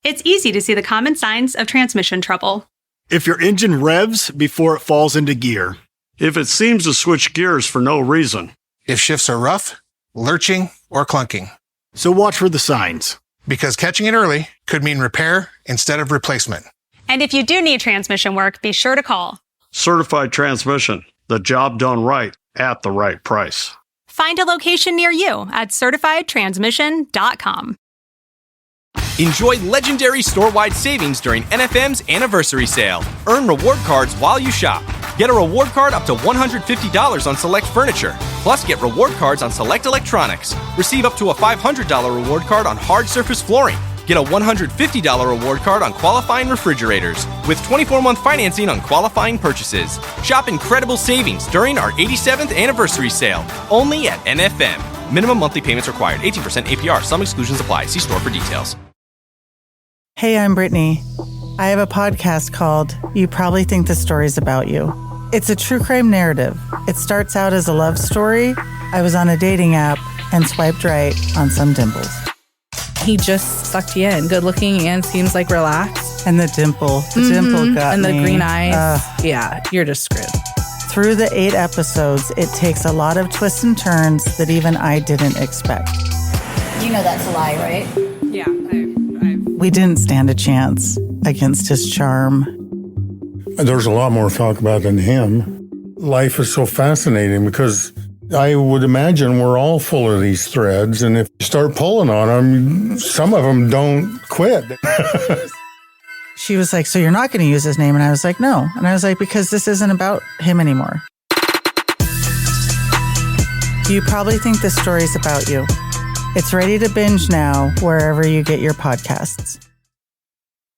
It's easy to see the common signs of transmission trouble. If your engine revs before it falls into gear. If it seems to switch gears for no reason. If shifts are rough, lurching, or clunking. So watch for the signs. Because catching it early could mean repair instead of replacement. And if you do need transmission work, be sure to call. Certified Transmission. The job done right at the right price. Find a location near you at certifiedtransmission.com. Enjoy legendary store-wide savings during NFM's Anniversary Sale. Earn reward cards while you shop. Get a reward card up to $150 on select furniture. Plus, get reward cards on select electronics. Receive up to a $500 reward card on hard surface flooring. Get a $150 reward card on qualifying refrigerators. With 24-month financing on qualifying purchases. Shop incredible savings during our 87th Anniversary Sale. Only at NFM. Minimum monthly payments required. 18% APR. Some exclusions apply. See store for details. Hey, I'm Brittany. I have a podcast called You Probably Think the Story's About You. It's a true crime narrative. It starts out as a love story. I was on a dating app and swiped right on some dimples. He just sucked you in. Good looking and seems like relaxed. And the dimple got and me. And the green eyes. Yeah, you're just screwed. Through the 8 episodes, it takes a lot of twists and turns that even I didn't expect. You know that's a lie, right? Yeah, We didn't stand a chance against his charm. There's a lot more to talk about than him. Life is so fascinating because I would imagine we're all full of these threads, and if you start pulling on them, some of them don't quit. She was like, so you're not going to use his name? And I was like, no. And I was like, because this isn't about him anymore. You probably think this story's about you. It's ready to binge now, wherever you get your podcasts.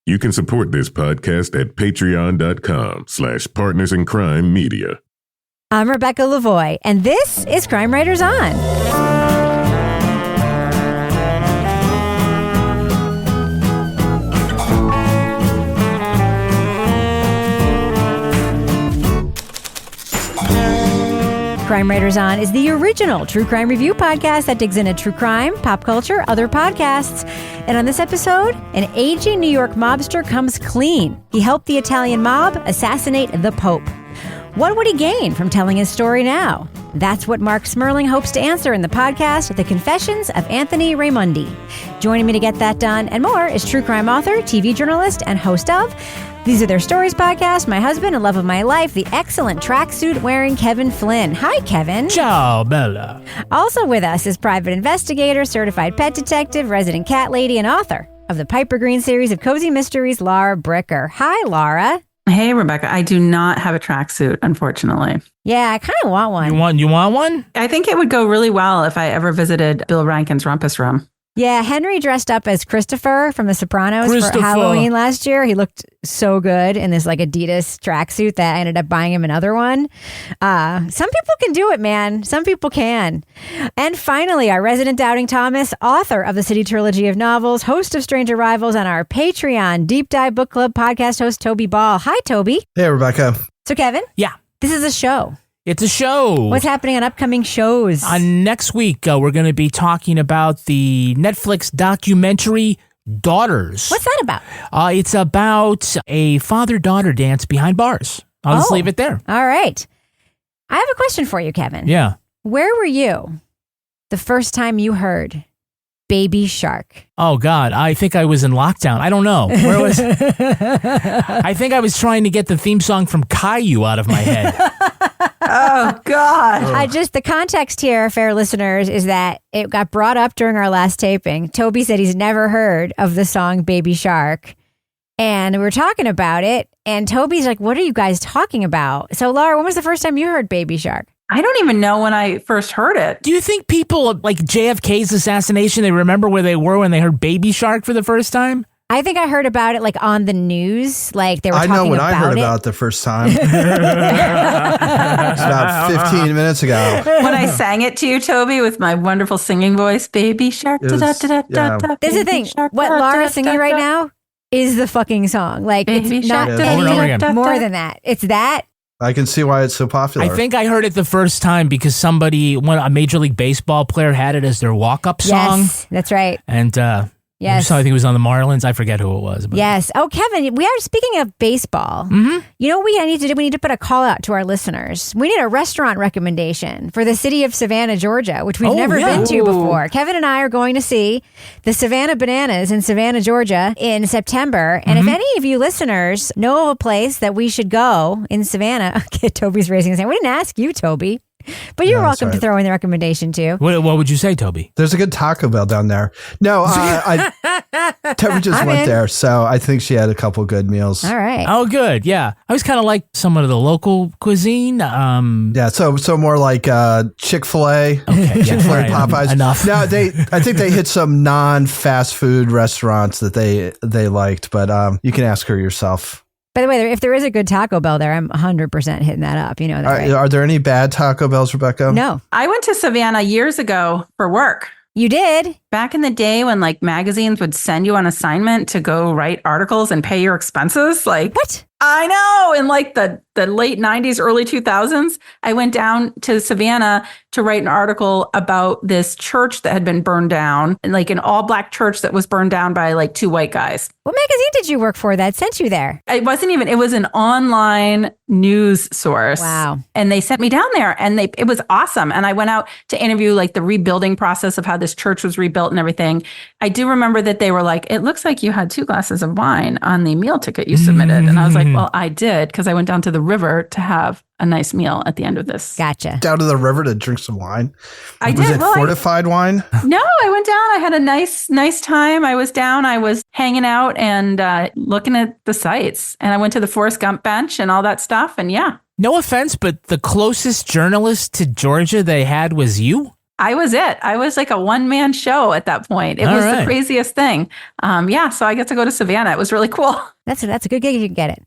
You can support this podcast at patreon.com/partnersincrimemedia. I'm Rebecca Lavoie, and this is Crime Writers On. Crime Writers On is the original true crime review podcast that digs into true crime, pop culture, other podcasts. And on this episode, an aging New York mobster comes clean. He helped the Italian mob assassinate the Pope. What would he gain from telling his story now? That's what Marc Smerling hopes to answer in the podcast, The Confessions of Anthony Raimondi. Joining me to get that done and more is true crime author, TV journalist, and host of These Are Their Stories podcast, my husband and love of my life, the excellent tracksuit-wearing Kevin Flynn. Hi, Kevin. Ciao, Bella. Also with us is private investigator, certified pet detective, resident cat lady, and author of the Piper Green series of cozy mysteries, Laura Bricker. Hi, Laura. Hey, Rebecca. I do not have a tracksuit, unfortunately. Yeah, I kind of want one. You want one? I think it would go really well if I ever visited Bill Rankin's Rumpus Room. Yeah, Henry dressed up as Christopher from The Sopranos for Halloween last year. He looked so good in this like Adidas tracksuit that I ended up buying him another one. Some people can do it, man. Some people can. And finally, our resident Doubting Thomas, author of the City Trilogy of novels, host of Strange Arrivals, and our Patreon Deep Dive Book Club podcast host, Toby Ball. Hi, Toby. Hey, Rebecca. So, Kevin? Yeah. This is a show. It's a show. What's happening on upcoming shows? Next week, we're going to be talking about the Netflix documentary Daughters. What's that about? It's about a father-daughter dance behind bars. I'll just leave it there. All right. I have a question for you, Kevin. Yeah. Where were you the first time you heard Baby Shark? Oh, God. I think I was in lockdown. I don't know. Where was I think I was trying to get the theme song from Caillou out of my head. Oh, God. The context here, fair listeners, is that it got brought up during our last taping. Toby said he's never heard of the song Baby Shark. And we were talking about it. And Toby's like, what are you guys talking about? So, Laura, when was the first time you heard Baby Shark? I don't even know when I first heard it. Do you think people like JFK's assassination, they remember where they were when they heard Baby Shark for the first time? I think I heard about it like on the news, like they were talking about it. I know when I heard about it the first time. It's about 15 minutes ago. When I sang it to you, Toby, with my wonderful singing voice, Baby Shark. This is the thing. What Laura's singing right now is the fucking song. Like, it's not anything more than that. It's that. I can see why it's so popular. I think I heard it the first time because a Major League Baseball player had it as their walk-up song. Yes, that's right. And Yes. So I think it was on the Marlins. I forget who it was. But. Yes. Oh, Kevin, we are speaking of baseball. You know what we need to do? We need to put a call out to our listeners. We need a restaurant recommendation for the city of Savannah, Georgia, which we've never been to before. Kevin and I are going to see the Savannah Bananas in Savannah, Georgia in September. And if any of you listeners know of a place that we should go in Savannah, okay, Toby's raising his hand. We didn't ask you, Toby. But you're welcome to throw in the recommendation too. What would you say, Toby? There's a good Taco Bell down there. No, Toby just went there, so I think she had a couple good meals. All right. Oh, good. Yeah, I was kind of like some of the local cuisine. Yeah, so more like Chick-fil-A, okay, Chick-fil-A, right. Popeyes. Enough. No, I think they hit some non-fast food restaurants that they liked, but you can ask her yourself. By the way, if there is a good Taco Bell there, I'm 100% hitting that up. You know that, right? Are there any bad Taco Bells, Rebecca? No. I went to Savannah years ago for work. You did? Back in the day when like magazines would send you on assignment to go write articles and pay your expenses. Like what? I know. In like the late 90s, early 2000s, I went down to Savannah to write an article about this church that had been burned down, and like an all black church that was burned down by like two white guys. What magazine did you work for that sent you there? It was an online news source. Wow. And they sent me down there and it was awesome. And I went out to interview like the rebuilding process of how this church was rebuilt and everything. I do remember that they were like, it looks like you had 2 glasses of wine on the meal ticket you submitted. And I was like, well, I did, because I went down to the river to have a nice meal at the end of this. Gotcha. Down to the river to drink some wine? I Was did. it fortified wine? No, I went down. I had a nice time. I was down. I was hanging out and looking at the sights. And I went to the Forrest Gump bench and all that stuff. And yeah. No offense, but the closest journalist to Georgia they had was you? I was it. I was like a one-man show at that point. It was the craziest thing. So I got to go to Savannah. It was really cool. That's a good gig if you can get it.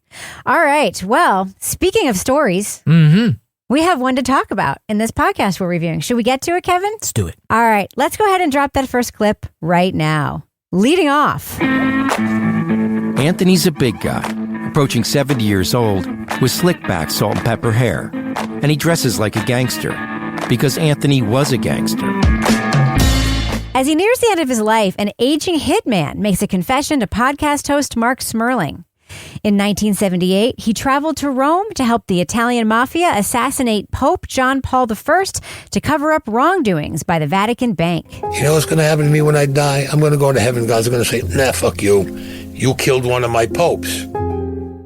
All right. Well, speaking of stories, we have one to talk about in this podcast we're reviewing. Should we get to it, Kevin? Let's do it. All right. Let's go ahead and drop that first clip right now. Leading off. Anthony's a big guy, approaching 70 years old, with slick back salt and pepper hair. And he dresses like a gangster, because Anthony was a gangster. As he nears the end of his life, an aging hitman makes a confession to podcast host Marc Smerling. In 1978, he traveled to Rome to help the Italian mafia assassinate Pope John Paul I to cover up wrongdoings by the Vatican bank. You know what's going to happen to me when I die? I'm going to go to heaven. God's going to say, nah, fuck you. You killed one of my popes.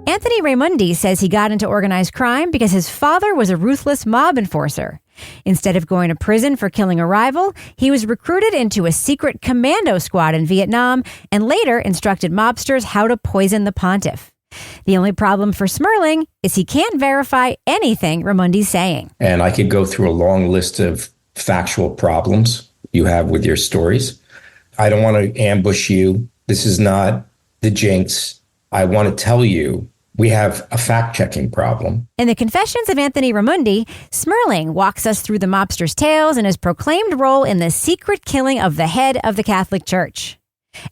Anthony Raimondi says he got into organized crime because his father was a ruthless mob enforcer. Instead of going to prison for killing a rival, he was recruited into a secret commando squad in Vietnam and later instructed mobsters how to poison the Pontiff. The only problem for Smerling is he can't verify anything Raimondi's saying. And I could go through a long list of factual problems you have with your stories. I don't want to ambush you. This is not the jinx. I want to tell you we have a fact-checking problem. In the Confessions of Anthony Raimondi, Smerling walks us through the mobster's tales and his proclaimed role in the secret killing of the head of the Catholic Church.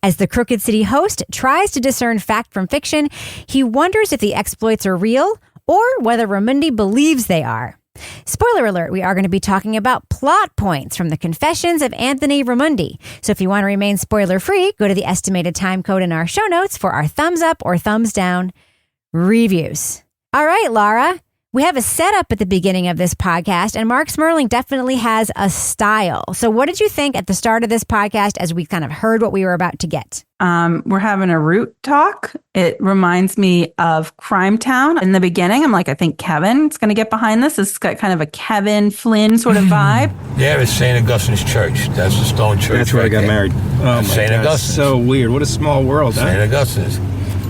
As the Crooked City host tries to discern fact from fiction, he wonders if the exploits are real or whether Raimondi believes they are. Spoiler alert, we are going to be talking about plot points from the Confessions of Anthony Raimondi. So if you want to remain spoiler-free, go to the estimated time code in our show notes for our thumbs up or thumbs down reviews. All right, Laura, we have a setup at the beginning of this podcast, and Marc Smerling definitely has a style. So what did you think at the start of this podcast as we kind of heard what we were about to get? We're having a root talk. It reminds me of Crime Town. In the beginning, I'm like, I think Kevin's going to get behind this. It's got kind of a Kevin Flynn sort of vibe. There is St. Augustine's Church. That's the stone church. That's where I got there. married. Oh, my St. God. Augustine's. So weird. What a small world, huh? St. Augustine's.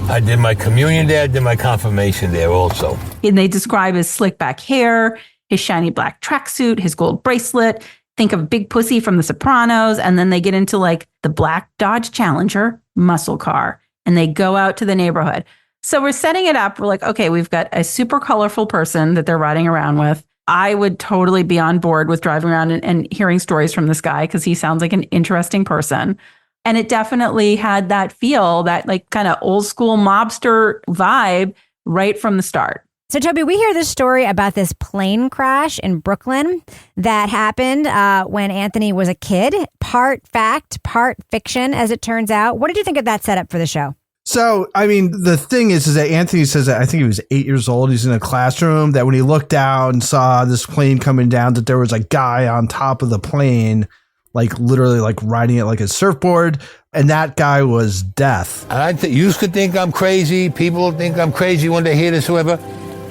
I did my communion there. I did my confirmation there also. And they describe his slick back hair, his shiny black tracksuit, his gold bracelet. Think of Big Pussy from The Sopranos. And then they get into like the black Dodge Challenger muscle car. And they go out to the neighborhood. So we're setting it up. We're like, okay, we've got a super colorful person that they're riding around with. I would totally be on board with driving around and hearing stories from this guy because he sounds like an interesting person. And it definitely had that feel, that like kind of old school mobster vibe right from the start. So, Toby, we hear this story about this plane crash in Brooklyn that happened when Anthony was a kid. Part fact, part fiction, as it turns out. What did you think of that setup for the show? So, I mean, the thing is that Anthony says that I think he was 8 years old. He's in a classroom that when he looked out and saw this plane coming down, that there was a guy on top of the plane, like literally like riding it like a surfboard. And that guy was Death. And you could think I'm crazy. People think I'm crazy when they hear this, whoever.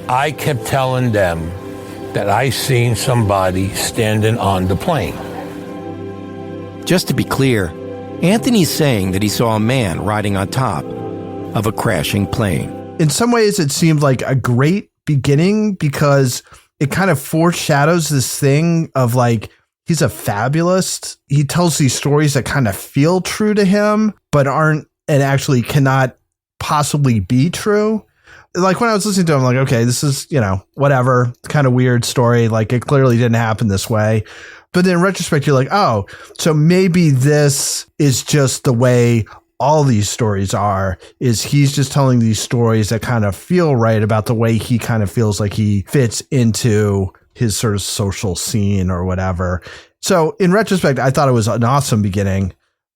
I kept telling them that I seen somebody standing on the plane. Just to be clear, Anthony's saying that he saw a man riding on top of a crashing plane. In some ways, it seemed like a great beginning because it kind of foreshadows this thing of like, he's a fabulist. He tells these stories that kind of feel true to him, but aren't and actually cannot possibly be true. Like when I was listening to him, I'm like, okay, this is, whatever, kind of weird story. Like it clearly didn't happen this way. But then in retrospect, you're like, oh, so maybe this is just the way all these stories are, is he's just telling these stories that kind of feel right about the way he kind of feels like he fits into his sort of social scene or whatever. So in retrospect, I thought it was an awesome beginning,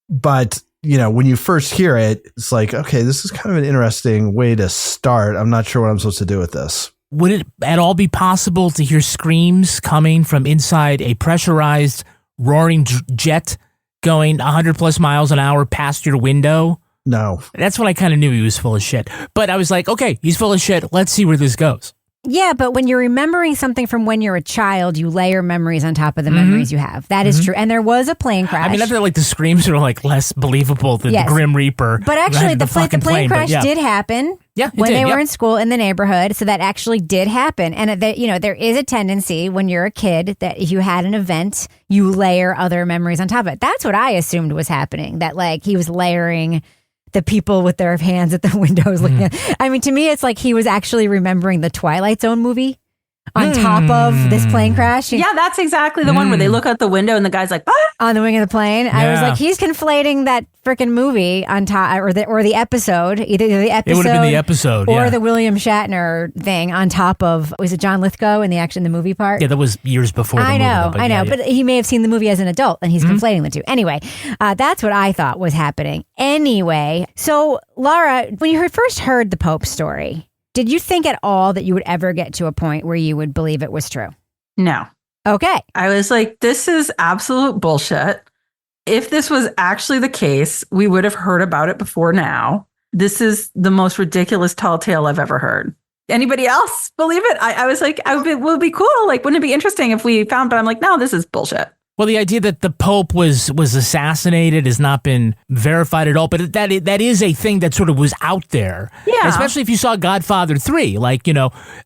but when you first hear it, it's like, okay, this is kind of an interesting way to start. I'm not sure what I'm supposed to do with this. Would it at all be possible to hear screams coming from inside a pressurized roaring jet going 100 plus miles an hour past your window? No. That's when I kind of knew he was full of shit. But I was like, okay, he's full of shit. Let's see where this goes. Yeah, but when you're remembering something from when you're a child, you layer memories on top of the memories you have. That is true. And there was a plane crash. I mean, I feel like the screams are like less believable than the Grim Reaper. But actually, the plane crash did happen. Yeah, when they were in school in the neighborhood. So that actually did happen. And there is a tendency when you're a kid that if you had an event, you layer other memories on top of it. That's what I assumed was happening. That like he was layering the people with their hands at the windows looking at. I mean, to me, it's like he was actually remembering the Twilight Zone movie on top of this plane crash. Yeah, that's exactly the one where they look out the window and the guy's like, ah! On the wing of the plane. Yeah. I was like, he's conflating that freaking movie on top, or the episode, either the episode. It would have been the episode, or the William Shatner thing on top of, was it John Lithgow in the movie part? Yeah, that was years before the movie. I know, but he may have seen the movie as an adult and he's conflating the two. Anyway, that's what I thought was happening. Anyway, so Laura, when you first heard the Pope story, did you think at all that you would ever get to a point where you would believe it was true? No. Okay. I was like, this is absolute bullshit. If this was actually the case, we would have heard about it before now. This is the most ridiculous tall tale I've ever heard. Anybody else believe it? I was like, it would be cool. Like, wouldn't it be interesting if we found, but I'm like, no, this is bullshit. Well, the idea that the Pope was assassinated has not been verified at all, but that is a thing that sort of was out there. Yeah. Especially if you saw Godfather 3. Like, did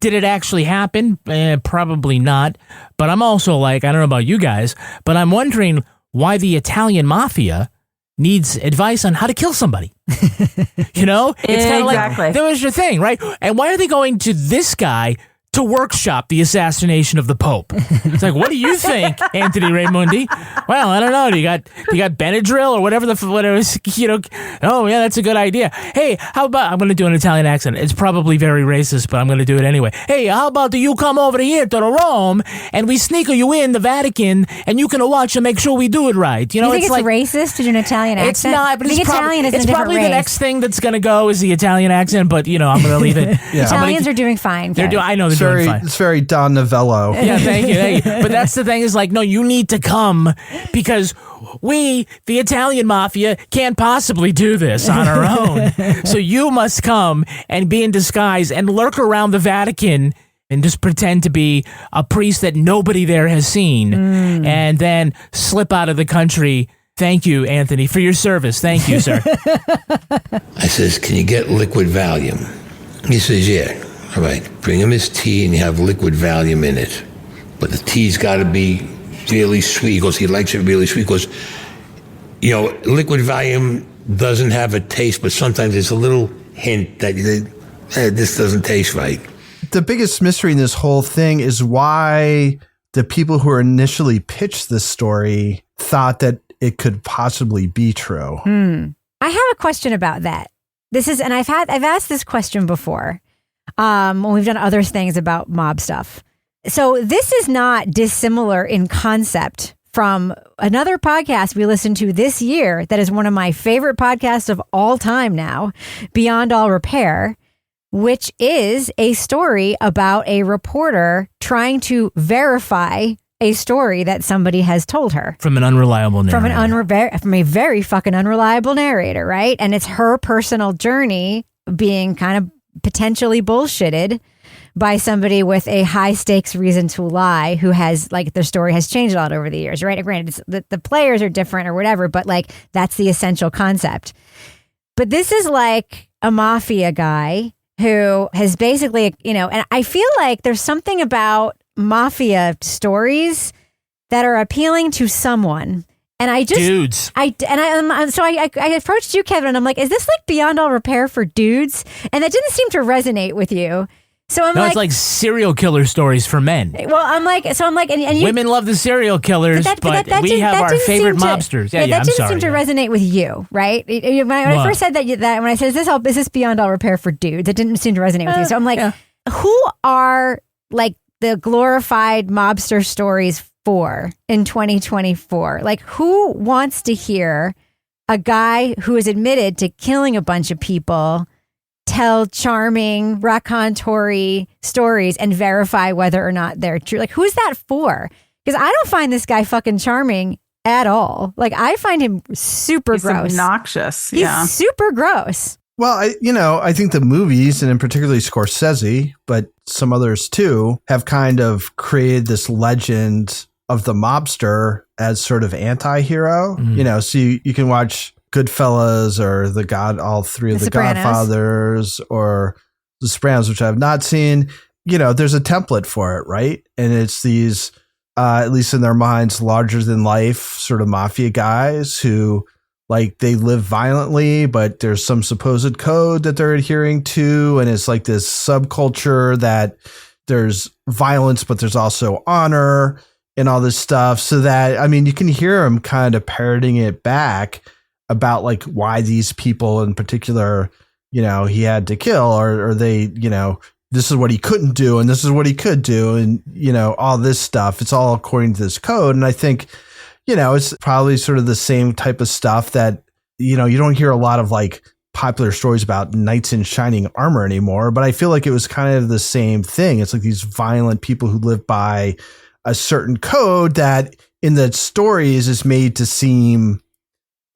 it actually happen? Probably not. But I'm also like, I don't know about you guys, but I'm wondering why the Italian mafia needs advice on how to kill somebody. It's kind of like, that was your thing, right? And why are they going to this guy to workshop the assassination of the Pope? It's like, what do you think, Anthony Raimondi? Well, I don't know. Do you got Benadryl or whatever Oh yeah, that's a good idea. Hey, how about, I'm going to do an Italian accent. It's probably very racist, but I'm going to do it anyway. Hey, how about you come over here to Rome and we sneak you in the Vatican and you can watch and make sure we do it right. You think it's like, racist to do an Italian accent? It's not, but Italian is it's probably the next thing that's going to go is the Italian accent, but I'm going to leave it. Italians are doing fine. I know they're doing fine. It's very Don Novello. Yeah, thank you. But that's the thing is like, no, you need to come because we, the Italian mafia, can't possibly do this on our own. So you must come and be in disguise and lurk around the Vatican and just pretend to be a priest that nobody there has seen and then slip out of the country. Thank you, Anthony, for your service. Thank you, sir. I says, can you get liquid Valium? He says, yeah. All right, bring him his tea and you have liquid Valium in it. But the tea's got to be really sweet. He goes, he likes it really sweet. He goes, liquid Valium doesn't have a taste, but sometimes there's a little hint that this doesn't taste right. The biggest mystery in this whole thing is why the people who initially pitched this story thought that it could possibly be true. I have a question about that. And I've asked this question before. when we've done other things about mob stuff. So this is not dissimilar in concept from another podcast we listened to this year that is one of my favorite podcasts of all time now, Beyond All Repair, which is a story about a reporter trying to verify a story that somebody has told her. From an unreliable narrator. From a very fucking unreliable narrator, right? And it's her personal journey being kind of potentially bullshitted by somebody with a high stakes reason to lie who has, like, their story has changed a lot over the years, right? Granted, the players are different or whatever, but like that's the essential concept. But this is like a mafia guy who has basically, and I feel like there's something about mafia stories that are appealing to someone. And I just dudes. I approached you, Kevin, and I'm like, is this like Beyond All Repair for dudes? And that didn't seem to resonate with you. So I'm it's like serial killer stories for men. Well, I'm like, and you, women love the serial killers, but we have our favorite mobsters. That didn't seem to resonate with you, right? When I first said that when I said, is this Beyond All Repair for dudes? It didn't seem to resonate with you. So I'm like, who are like the glorified mobster stories for in 2024? Like, who wants to hear a guy who is admitted to killing a bunch of people tell charming, raconteur stories and verify whether or not they're true? Like, who's that for? Because I don't find this guy fucking charming at all. Like, I find him super gross. Obnoxious. He's super gross. Well, I think the movies, and in particularly Scorsese, but some others too, have kind of created this legend of the mobster as sort of anti-hero. So you can watch Goodfellas or all three of the Godfathers or The Sopranos, which I have not seen. There's a template for it, right? And it's these, at least in their minds, larger than life sort of mafia guys who, like, they live violently, but there's some supposed code that they're adhering to. And it's like this subculture that there's violence, but there's also honor and all this stuff. So that, I mean, you can hear him kind of parroting it back about like why these people in particular, he had to kill or they, this is what he couldn't do and this is what he could do. And, all this stuff, it's all according to this code. And I think, it's probably sort of the same type of stuff that, you don't hear a lot of like popular stories about knights in shining armor anymore, but I feel like it was kind of the same thing. It's like these violent people who live by a certain code that in the stories is made to seem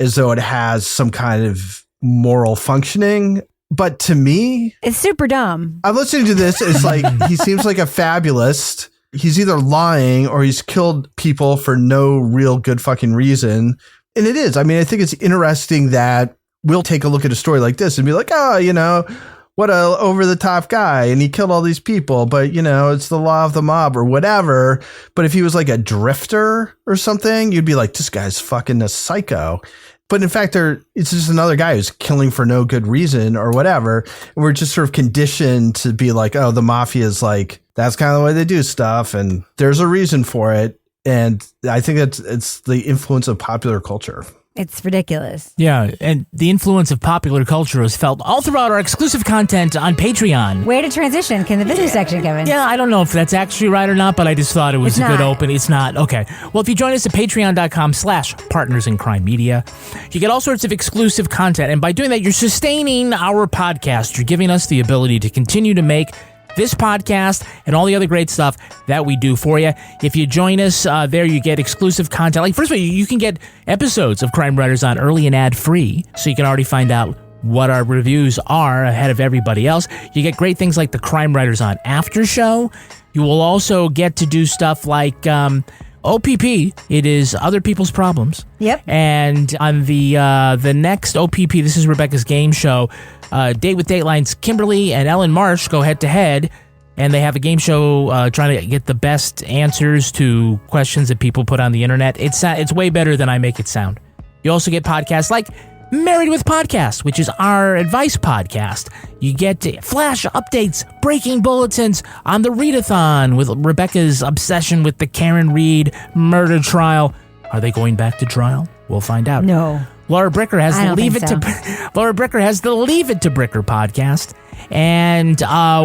as though it has some kind of moral functioning. But to me, it's super dumb. I'm listening to this. It's like, he seems like a fabulist. He's either lying or he's killed people for no real good fucking reason. And it is. I mean, I think it's interesting that we'll take a look at a story like this and be like, what a over the top guy. And he killed all these people, but it's the law of the mob or whatever. But if he was like a drifter or something, you'd be like, this guy's fucking a psycho. But in fact, it's just another guy who's killing for no good reason or whatever. And we're just sort of conditioned to be like, oh, the mafia is like, that's kind of the way they do stuff. And there's a reason for it. And I think it's the influence of popular culture. It's ridiculous. Yeah, and the influence of popular culture is felt all throughout our exclusive content on Patreon. Way to transition in the business section, Kevin. Yeah, I don't know if that's actually right or not, but I just thought it was a good open. It's not. Okay. Well, if you join us at patreon.com/partnersincrimemedia, you get all sorts of exclusive content. And by doing that, you're sustaining our podcast. You're giving us the ability to continue to make this podcast and all the other great stuff that we do for you. If you join us there, you get exclusive content. Like, first of all, you can get episodes of Crime Writers on early and ad-free, so you can already find out what our reviews are ahead of everybody else. You get great things like the Crime Writers on After Show. You will also get to do stuff like OPP. It is Other People's Problems. Yep. And on the next OPP, this is Rebecca's game show, Date with Dateline's Kimberly and Ellen Marsh go head-to-head, and they have a game show trying to get the best answers to questions that people put on the internet. It's way better than I make it sound. You also get podcasts like Married with Podcast, which is our advice podcast. You get flash updates, breaking bulletins on the Readathon with Rebecca's obsession with the Karen Reed murder trial. Are they going back to trial? We'll find out. No. Laura Bricker has I the don't Leave think It to Laura Bricker has the Leave It to Bricker podcast, and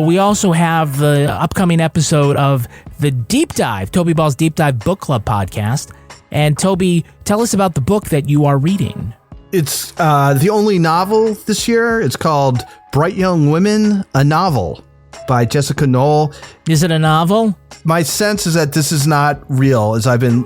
we also have the upcoming episode of the Deep Dive, Toby Ball's Deep Dive Book Club podcast. And Toby, tell us about the book that you are reading. It's the only novel this year. It's called Bright Young Women, a Novel by Jessica Knoll. Is it a novel? My sense is that this is not real, as I've been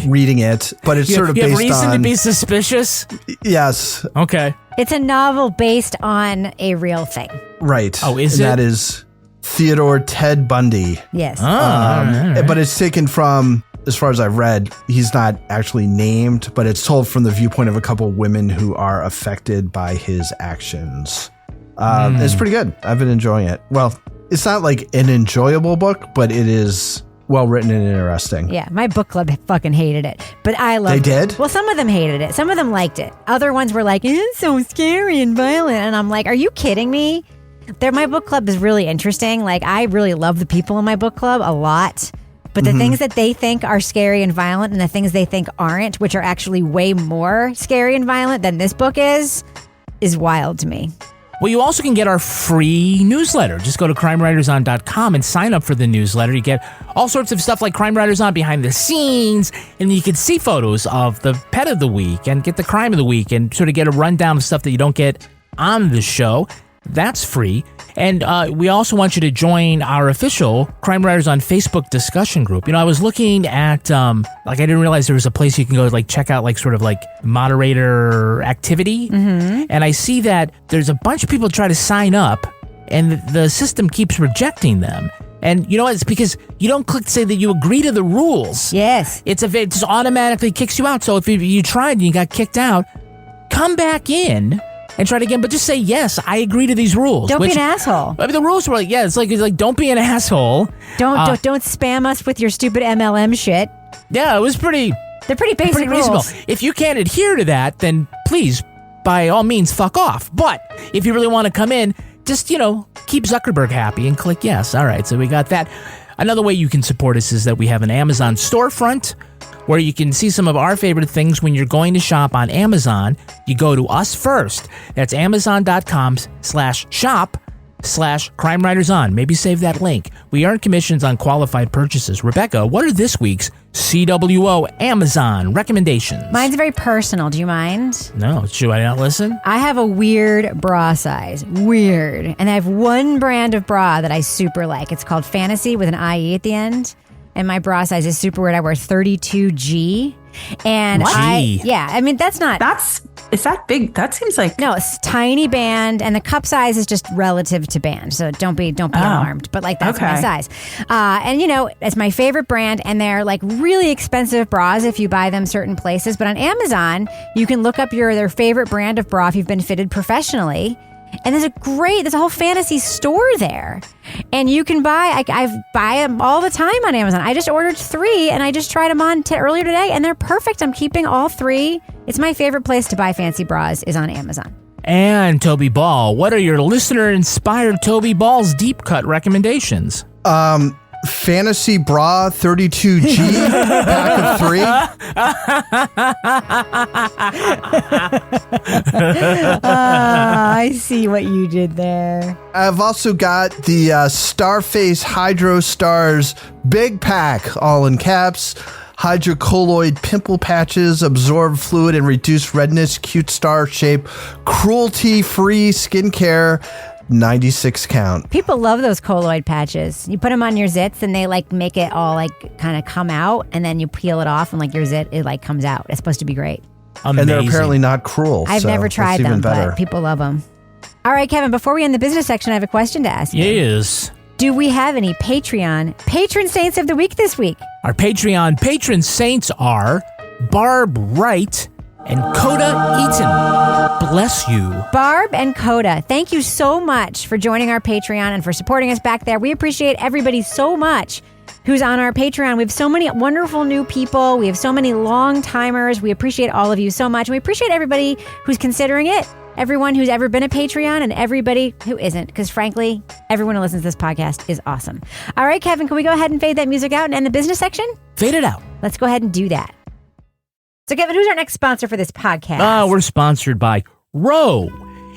reading it, but it's sort of based on... You have reason to be suspicious? Yes. Okay. It's a novel based on a real thing. Right. Oh, is and it? That is Theodore Ted Bundy. Yes. all right. But it's taken from... As far as I've read, he's not actually named, but it's told from the viewpoint of a couple women who are affected by his actions. It's pretty good. I've been enjoying it. Well, it's not like an enjoyable book, but it is well written and interesting. Yeah, my book club fucking hated it, but I loved it. They did? Well, some of them hated it. Some of them liked it. Other ones were like, it's so scary and violent. And I'm like, are you kidding me? My book club is really interesting. Like, I really love the people in my book club a lot. But the things that they think are scary and violent and the things they think aren't, which are actually way more scary and violent than this book is wild to me. Well, you also can get our free newsletter. Just go to crimewriterson.com and sign up for the newsletter. You get all sorts of stuff like Crime Writers On behind the scenes, and you can see photos of the pet of the week and get the crime of the week and sort of get a rundown of stuff that you don't get on the show. That's free. And we also want you to join our official Crime Writers on Facebook discussion group. You know, I was looking at, I didn't realize there was a place you can go check out sort of moderator activity. Mm-hmm. And I see that there's a bunch of people try to sign up and the system keeps rejecting them. And you know what? It's because you don't click to say that you agree to the rules. Yes. It just automatically kicks you out. So if you tried and you got kicked out, come back in and try it again, but just say, yes, I agree to these rules. Don't be an asshole. I mean, the rules were it's like don't be an asshole. Don't spam us with your stupid MLM shit. Yeah, it was pretty... They're pretty basic pretty reasonable. rules. If you can't adhere to that, then please, by all means, fuck off. But if you really want to come in, just, keep Zuckerberg happy and click yes. All right, so we got that. Another way you can support us is that we have an Amazon storefront where you can see some of our favorite things when you're going to shop on Amazon. You go to us first. That's amazon.com/shop/Crime Writers On. Maybe save that link. We earn commissions on qualified purchases. Rebecca, what are this week's CWO Amazon recommendations? Mine's very personal. Do you mind? No. Should I not listen? I have a weird bra size. Weird. And I have one brand of bra that I super like. It's called Fantasy with an IE at the end. And my bra size is super weird. I wear 32G. And is that big? That seems like... No, it's tiny band, and the cup size is just relative to band. So don't be alarmed. But that's my size. And it's my favorite brand, and they're really expensive bras if you buy them certain places. But on Amazon, you can look up their favorite brand of bra if you've been fitted professionally. And there's a whole fantasy store there. And you can buy, I buy them all the time on Amazon. I just ordered 3 and I just tried them on earlier today and they're perfect. I'm keeping all 3. It's my favorite place to buy fancy bras is on Amazon. And Toby Ball, what are your listener-inspired Toby Ball's deep cut recommendations? Fantasy bra 32G pack of 3. I see what you did there. I've also got the Starface Hydro Stars Big Pack, all in caps. Hydrocolloid pimple patches, absorb fluid and reduce redness, cute star shape, cruelty-free skincare. 96 count. People love those colloid patches. You put them on your zits and they make it all kind of come out, and then you peel it off and your zit, it comes out. It's supposed to be great. Amazing. And they're apparently not cruel. I've never tried them, but people love them. All right, Kevin, before we end the business section, I have a question to ask you. Yes. Do we have any Patreon patron saints of the week this week? Our Patreon patron saints are Barb Wright and Coda Eaton. Bless you. Barb and Coda, thank you so much for joining our Patreon and for supporting us back there. We appreciate everybody so much who's on our Patreon. We have so many wonderful new people. We have so many long timers. We appreciate all of you so much. We appreciate everybody who's considering it, everyone who's ever been a Patreon, and everybody who isn't, because frankly, everyone who listens to this podcast is awesome. All right, Kevin, can we go ahead and fade that music out and end the business section? Fade it out. Let's go ahead and do that. So, Kevin, who's our next sponsor for this podcast? We're sponsored by Roe.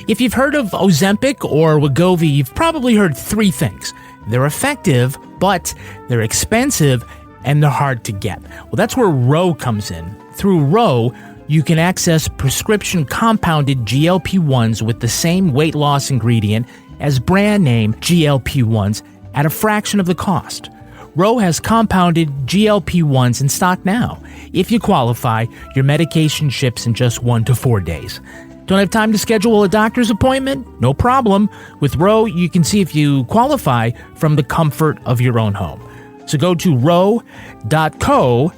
If you've heard of Ozempic or Wegovy, you've probably heard three things. They're effective, but they're expensive, and they're hard to get. Well, that's where Roe comes in. Through Roe, you can access prescription compounded GLP-1s with the same weight loss ingredient as brand name GLP-1s at a fraction of the cost. Roe has compounded GLP-1s in stock now. If you qualify, your medication ships in just 1 to 4 days. Don't have time to schedule a doctor's appointment? No problem. With Roe, you can see if you qualify from the comfort of your own home. So go to roe.co/CWO.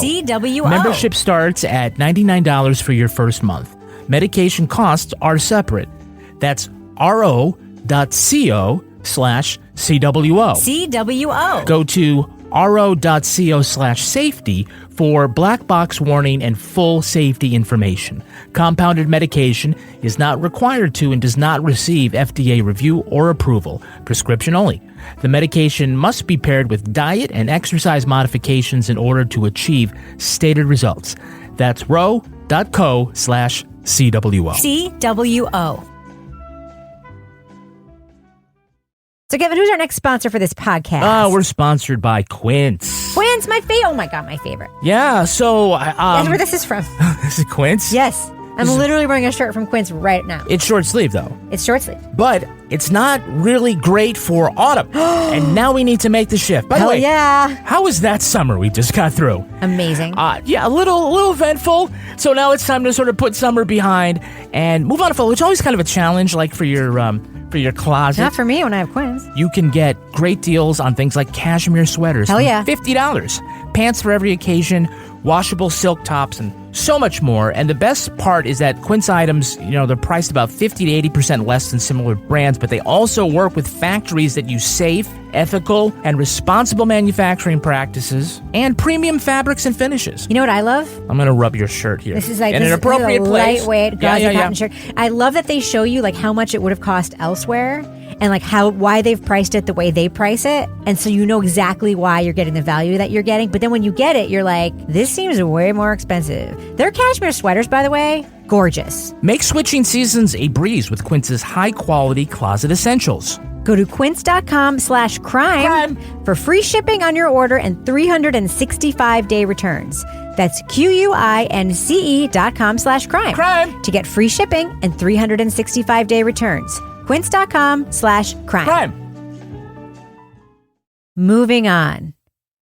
CWO. Membership starts at $99 for your first month. Medication costs are separate. That's ro.co/CWO. CWO. Go to ro.co/safety for black box warning and full safety information. Compounded medication is not required to and does not receive FDA review or approval. Prescription only. The medication must be paired with diet and exercise modifications in order to achieve stated results. That's ro.co/CWO. CWO. So, Kevin, who's our next sponsor for this podcast? We're sponsored by Quince. Quince, my favorite. Oh, my God, my favorite. Yeah, so... That's where this is from. This is Quince? Yes. I'm literally wearing a shirt from Quince right now. It's short sleeve, though. It's short sleeve. But it's not really great for autumn. And now we need to make the shift. By the way, yeah. How was that summer we just got through? Amazing. Yeah, a little eventful. So now it's time to sort of put summer behind and move on to fall, which is always kind of a challenge, like for your closet. Not for me when I have Quince. You can get great deals on things like cashmere sweaters. Hell yeah. $50. Pants for every occasion, washable silk tops, and so much more. And the best part is that Quince items, they're priced about 50 to 80% less than similar brands, but they also work with factories that use safe, ethical, and responsible manufacturing practices and premium fabrics and finishes. You know what I love? I'm going to rub your shirt here. This is like in an appropriate place. Lightweight, gauzy cotton shirt. I love that they show you like how much it would have cost elsewhere and like why they've priced it the way they price it. And so you know exactly why you're getting the value that you're getting. But then when you get it, you're like, this seems way more expensive. Their cashmere sweaters, by the way, gorgeous. Make switching seasons a breeze with Quince's high-quality closet essentials. Go to quince.com/crime for free shipping on your order and 365-day returns. That's QUINCE.com/crime to get free shipping and 365-day returns. Quince.com/crime. Moving on.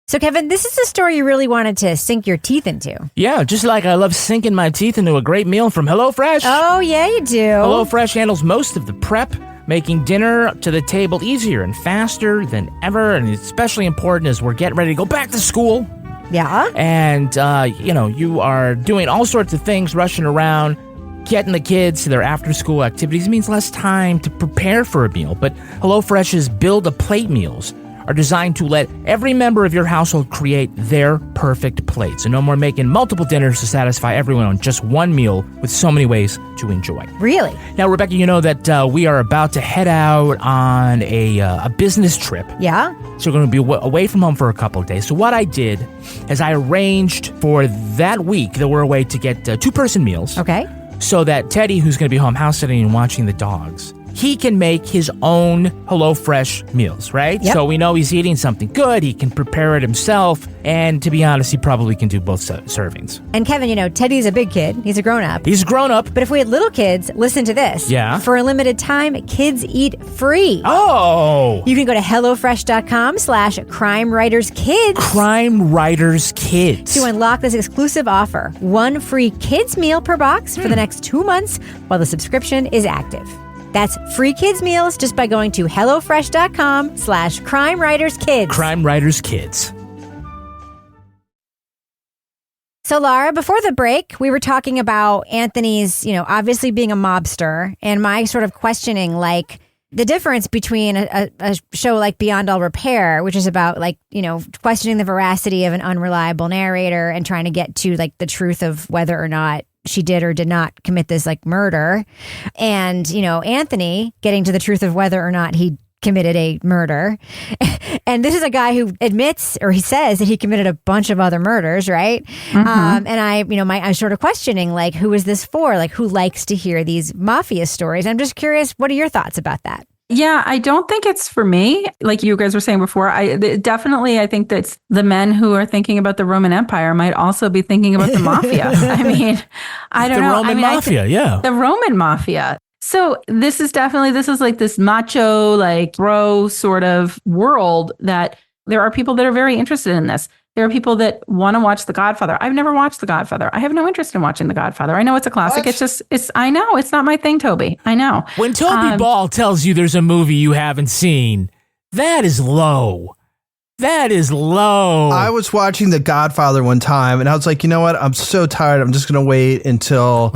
So, Kevin, this is a story you really wanted to sink your teeth into. Yeah, just like I love sinking my teeth into a great meal from HelloFresh. Oh, yeah, you do. HelloFresh handles most of the prep, making dinner to the table easier and faster than ever. And it's especially important as we're getting ready to go back to school. Yeah. And, you are doing all sorts of things, rushing around, getting the kids to their after-school activities means less time to prepare for a meal. But HelloFresh's Build-A-Plate meals are designed to let every member of your household create their perfect plate. So no more making multiple dinners to satisfy everyone on just one meal with so many ways to enjoy. Really? Now, Rebecca, you know that we are about to head out on a business trip. Yeah? So we're going to be away from home for a couple of days. So what I did is I arranged for that week that we're away to get two-person meals. Okay. So that Teddy, who's going to be home house sitting and watching the dogs, he can make his own HelloFresh meals, right? Yep. So we know he's eating something good. He can prepare it himself. And to be honest, he probably can do both servings. And Kevin, Teddy's a big kid. He's a grown-up. He's a grown-up. But if we had little kids, listen to this. Yeah? For a limited time, kids eat free. Oh! You can go to HelloFresh.com/CrimeWritersKids. CrimeWritersKids. To unlock this exclusive offer. 1 free kids meal per box for the next 2 months while the subscription is active. That's free kids meals just by going to HelloFresh.com/CrimeWritersKids. CrimeWritersKids. So, Laura, before the break, we were talking about Anthony's, obviously being a mobster and my sort of questioning, like, the difference between a show like Beyond All Repair, which is about, like, questioning the veracity of an unreliable narrator and trying to get to, like, the truth of whether or not she did or did not commit this, like, murder. And, Anthony getting to the truth of whether or not he committed a murder. And this is a guy who admits, or he says that he committed a bunch of other murders, right? And I'm sort of questioning, like, who is this for? Like, who likes to hear these mafia stories? I'm just curious, what are your thoughts about that? Yeah, I don't think it's for me. Like you guys were saying before, I think that the men who are thinking about the Roman Empire might also be thinking about the mafia. I mean, I don't know. The Roman mafia, yeah. The Roman mafia. So this is like this macho, like bro sort of world that there are people that are very interested in this. There are people that want to watch The Godfather. I've never watched The Godfather. I have no interest in watching The Godfather. I know it's a classic. What? I know. It's not my thing, Toby. I know. When Toby Ball tells you there's a movie you haven't seen, that is low. That is low. I was watching The Godfather one time, and I was like, you know what? I'm so tired. I'm just going to wait until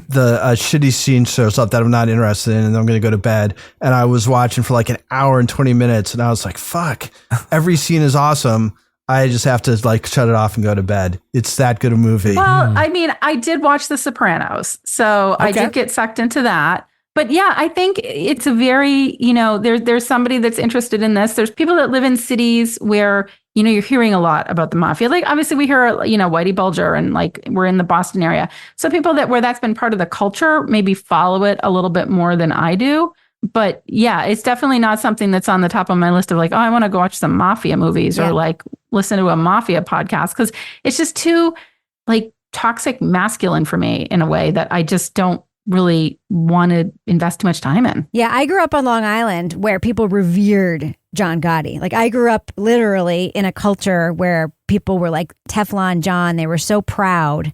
the shitty scene shows up that I'm not interested in, and then I'm going to go to bed. And I was watching for like an hour and 20 minutes, and I was like, fuck. Every scene is awesome. I just have to like shut it off and go to bed. It's that good a movie. Well, I mean, I did watch The Sopranos, so I did get sucked into that. But yeah, I think it's a very, there's somebody that's interested in this. There's people that live in cities where, you're hearing a lot about the mafia. Like obviously we hear, Whitey Bulger, and like we're in the Boston area. So people where that's been part of the culture maybe follow it a little bit more than I do. But yeah, it's definitely not something that's on the top of my list of like, oh, I want to go watch some mafia movies or like listen to a mafia podcast, because it's just too like toxic masculine for me in a way that I just don't really want to invest too much time in. Yeah, I grew up on Long Island where people revered John Gotti. Like I grew up literally in a culture where people were like Teflon John. They were so proud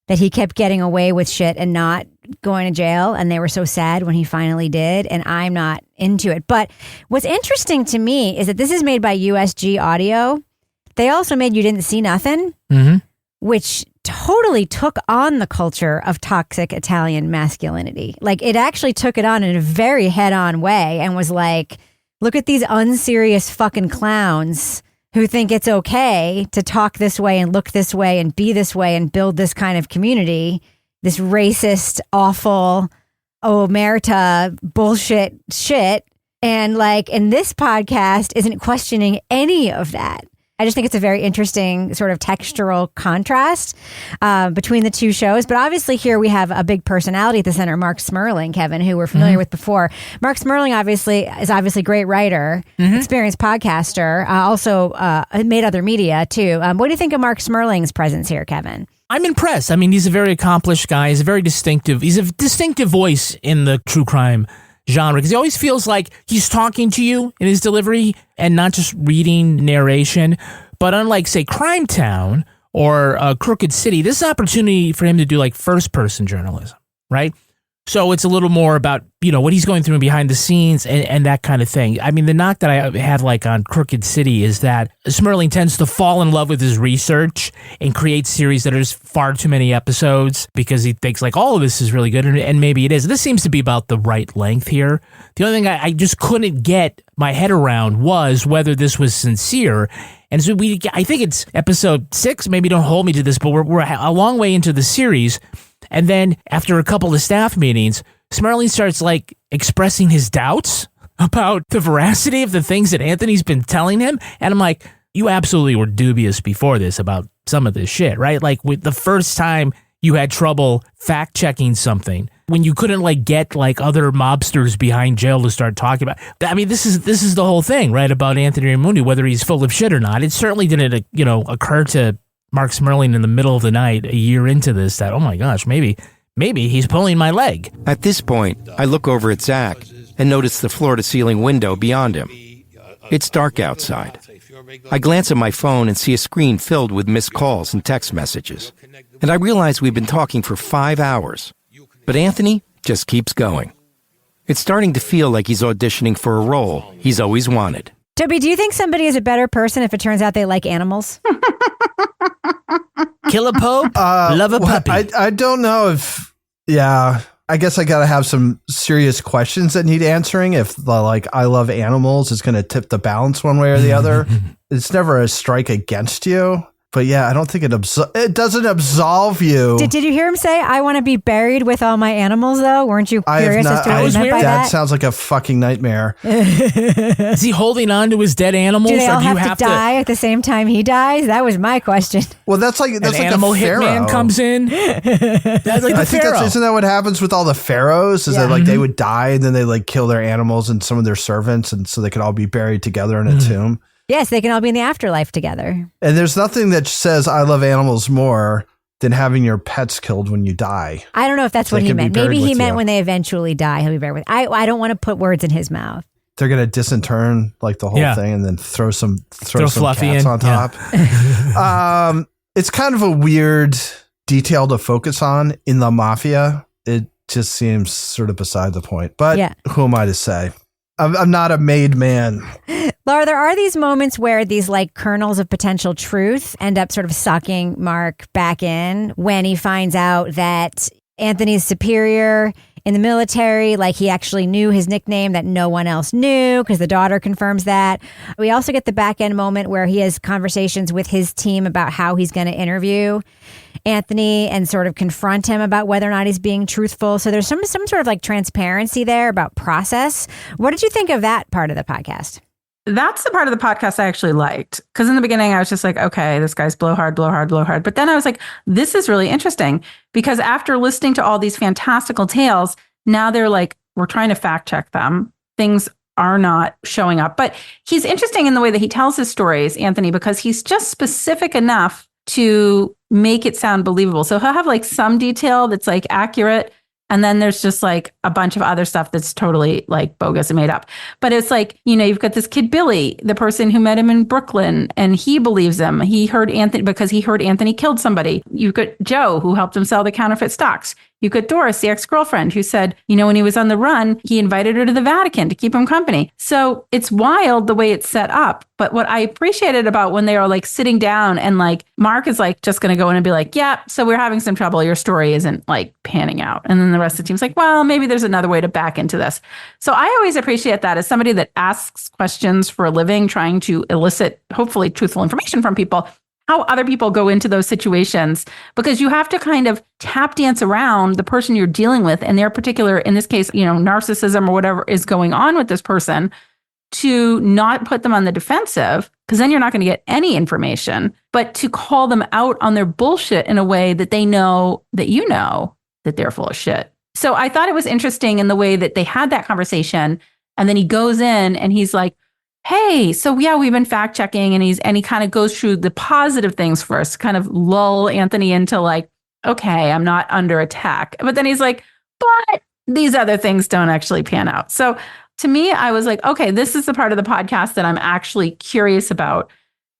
that he kept getting away with shit and not going to jail. And they were so sad when he finally did. And I'm not into it. But what's interesting to me is that this is made by USG Audio. They also made You Didn't See Nothing, which totally took on the culture of toxic Italian masculinity. Like it actually took it on in a very head-on way and was like, look at these unserious fucking clowns who think it's okay to talk this way and look this way and be this way and build this kind of community, this racist, awful, omerta bullshit shit. And this podcast isn't questioning any of that. I just think it's a very interesting sort of textural contrast between the two shows. But obviously here we have a big personality at the center, Marc Smerling, Kevin, who we're familiar with before. Marc Smerling is obviously a great writer, experienced podcaster, also made other media too. What do you think of Marc Smerling's presence here, Kevin? I'm impressed. I mean, he's a very accomplished guy. He's a distinctive voice in the true crime genre, because he always feels like he's talking to you in his delivery and not just reading narration. But unlike, say, Crime Town or Crooked City, this is an opportunity for him to do like first-person journalism, right? So it's a little more about, what he's going through behind the scenes and that kind of thing. I mean, the knock that I have like on Crooked City is that Smerling tends to fall in love with his research and create series that are just far too many episodes because he thinks like all of this is really good, and maybe it is. This seems to be about the right length here. The only thing I just couldn't get my head around was whether this was sincere. And so I think it's episode 6, maybe don't hold me to this, but we're a long way into the series. And then after a couple of staff meetings, Smerling starts like expressing his doubts about the veracity of the things that Anthony's been telling him. And I'm like, you absolutely were dubious before this about some of this shit, right? Like with the first time you had trouble fact checking something, when you couldn't like get like other mobsters behind jail to start talking about. I mean, this is the whole thing, right? About Anthony Raimondi, whether he's full of shit or not. It certainly didn't, occur to Marc Smerling in the middle of the night a year into this that, oh my gosh, maybe he's pulling my leg. At this point, I look over at Zach and notice the floor-to-ceiling window beyond him. It's dark outside. I glance at my phone and see a screen filled with missed calls and text messages. And I realize we've been talking for 5 hours. But Anthony just keeps going. It's starting to feel like he's auditioning for a role he's always wanted. Toby, do you think somebody is a better person if it turns out they like animals? Kill a pope, love a puppy. I don't know if, I guess I got to have some serious questions that need answering. If the I love animals is going to tip the balance one way or the other. It's never a strike against you. But yeah, I don't think it doesn't absolve you. Did you hear him say, I want to be buried with all my animals, though? Weren't you curious as to what he meant by that? That sounds like a fucking nightmare. Is he holding on to his dead animals? Do they all or do you have to die at the same time he dies? That was my question. Well, that's like an animal a pharaoh. hitman comes in. That's like I think isn't that what happens with all the pharaohs? Is that like they would die and then they like kill their animals and some of their servants, and so they could all be buried together in a tomb. Yes, they can all be in the afterlife together. And there's nothing that says I love animals more than having your pets killed when you die. I don't know if that's what he meant. Maybe he meant when they eventually die, he'll be buried with. I don't want to put words in his mouth. They're gonna disinterm like the whole thing and then throw some Fluffy cats in on top. It's kind of a weird detail to focus on in the mafia. It just seems sort of beside the point. But who am I to say? I'm not a made man. Laura, there are these moments where these like kernels of potential truth end up sort of sucking Marc back in when he finds out that Anthony's superior in the military, like he actually knew his nickname that no one else knew because the daughter confirms that. We also get the back end moment where he has conversations with his team about how he's going to interview Anthony and sort of confront him about whether or not he's being truthful. So there's some sort of like transparency there about process. What did you think of that part of the podcast? That's the part of the podcast I actually liked. Because in the beginning, I was just like, okay, this guy's blow hard. But then I was like, this is really interesting. Because after listening to all these fantastical tales, now they're like, we're trying to fact check them. Things are not showing up. But he's interesting in the way that he tells his stories, Anthony, because he's just specific enough to make it sound believable. So he'll have like some detail that's like accurate. And then there's just like a bunch of other stuff that's totally like bogus and made up. But it's like, you know, you've got this kid, Billy, the person who met him in Brooklyn, and he believes him. He heard Anthony because he heard Anthony killed somebody. You've got Joe, who helped him sell the counterfeit stocks. You've got Doris, the ex-girlfriend, who said, you know, when he was on the run, he invited her to the Vatican to keep him company. So it's wild the way it's set up. But what I appreciated about when they are like sitting down and like Marc is like just going to go in and be like, yeah, so we're having some trouble. Your story isn't like panning out. And then the rest of the team's like, well, maybe there's another way to back into this. So I always appreciate that as somebody that asks questions for a living, trying to elicit hopefully truthful information from people, how other people go into those situations, because you have to kind of tap dance around the person you're dealing with and their particular, in this case, you know, narcissism or whatever is going on with this person, to not put them on the defensive, because then you're not going to get any information, but to call them out on their bullshit in a way that they know that you know that they're full of shit. So I thought it was interesting in the way that they had that conversation. And then he goes in and he's like, hey, so yeah, we've been fact checking, and he kind of goes through the positive things first, kind of lull Anthony into like, okay, I'm not under attack. But then he's like, but these other things don't actually pan out. So to me, I was like, okay, this is the part of the podcast that I'm actually curious about,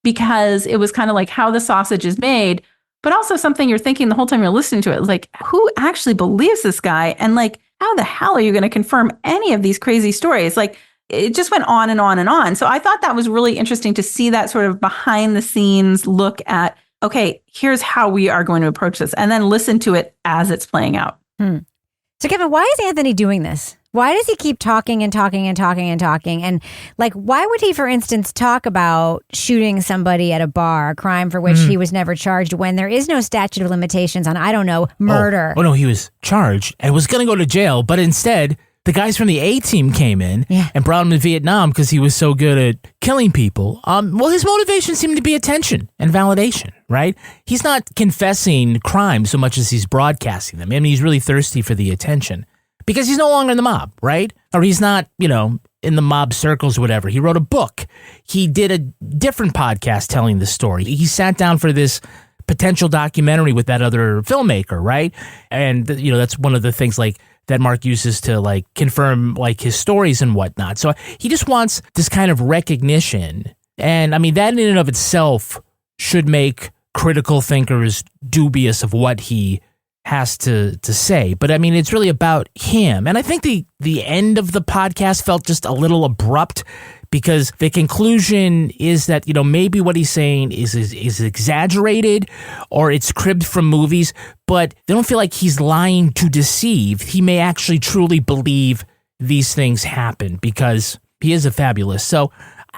because it was kind of like how the sausage is made, but also something you're thinking the whole time you're listening to it. Like, who actually believes this guy? And like, how the hell are you going to confirm any of these crazy stories? Like, it just went on and on and on. So I thought that was really interesting to see that sort of behind the scenes look at, okay, here's how we are going to approach this, and then listen to it as it's playing out. So Kevin, why is Anthony doing this? Why does he keep talking and talking and talking and talking? And like, why would he, for instance, talk about shooting somebody at a bar, a crime for which he was never charged, when there is no statute of limitations on, I don't know, murder? Oh no, he was charged and was going to go to jail, but instead the guys from the A-team came in and brought him to Vietnam because he was so good at killing people. Well, his motivation seemed to be attention and validation, right? He's not confessing crimes so much as he's broadcasting them. I mean, he's really thirsty for the attention because he's no longer in the mob, right? Or he's not, you know, in the mob circles or whatever. He wrote a book. He did a different podcast telling the story. He sat down for this potential documentary with that other filmmaker, right? And, you know, that's one of the things like that Marc uses to like confirm like his stories and whatnot. So he just wants this kind of recognition. And I mean, that in and of itself should make critical thinkers dubious of what he has to say. But I mean, it's really about him. And I think the end of the podcast felt just a little abrupt, because the conclusion is that, you know, maybe what he's saying is exaggerated or it's cribbed from movies, but they don't feel like he's lying to deceive. He may actually truly believe these things happen because he is a fabulist. So,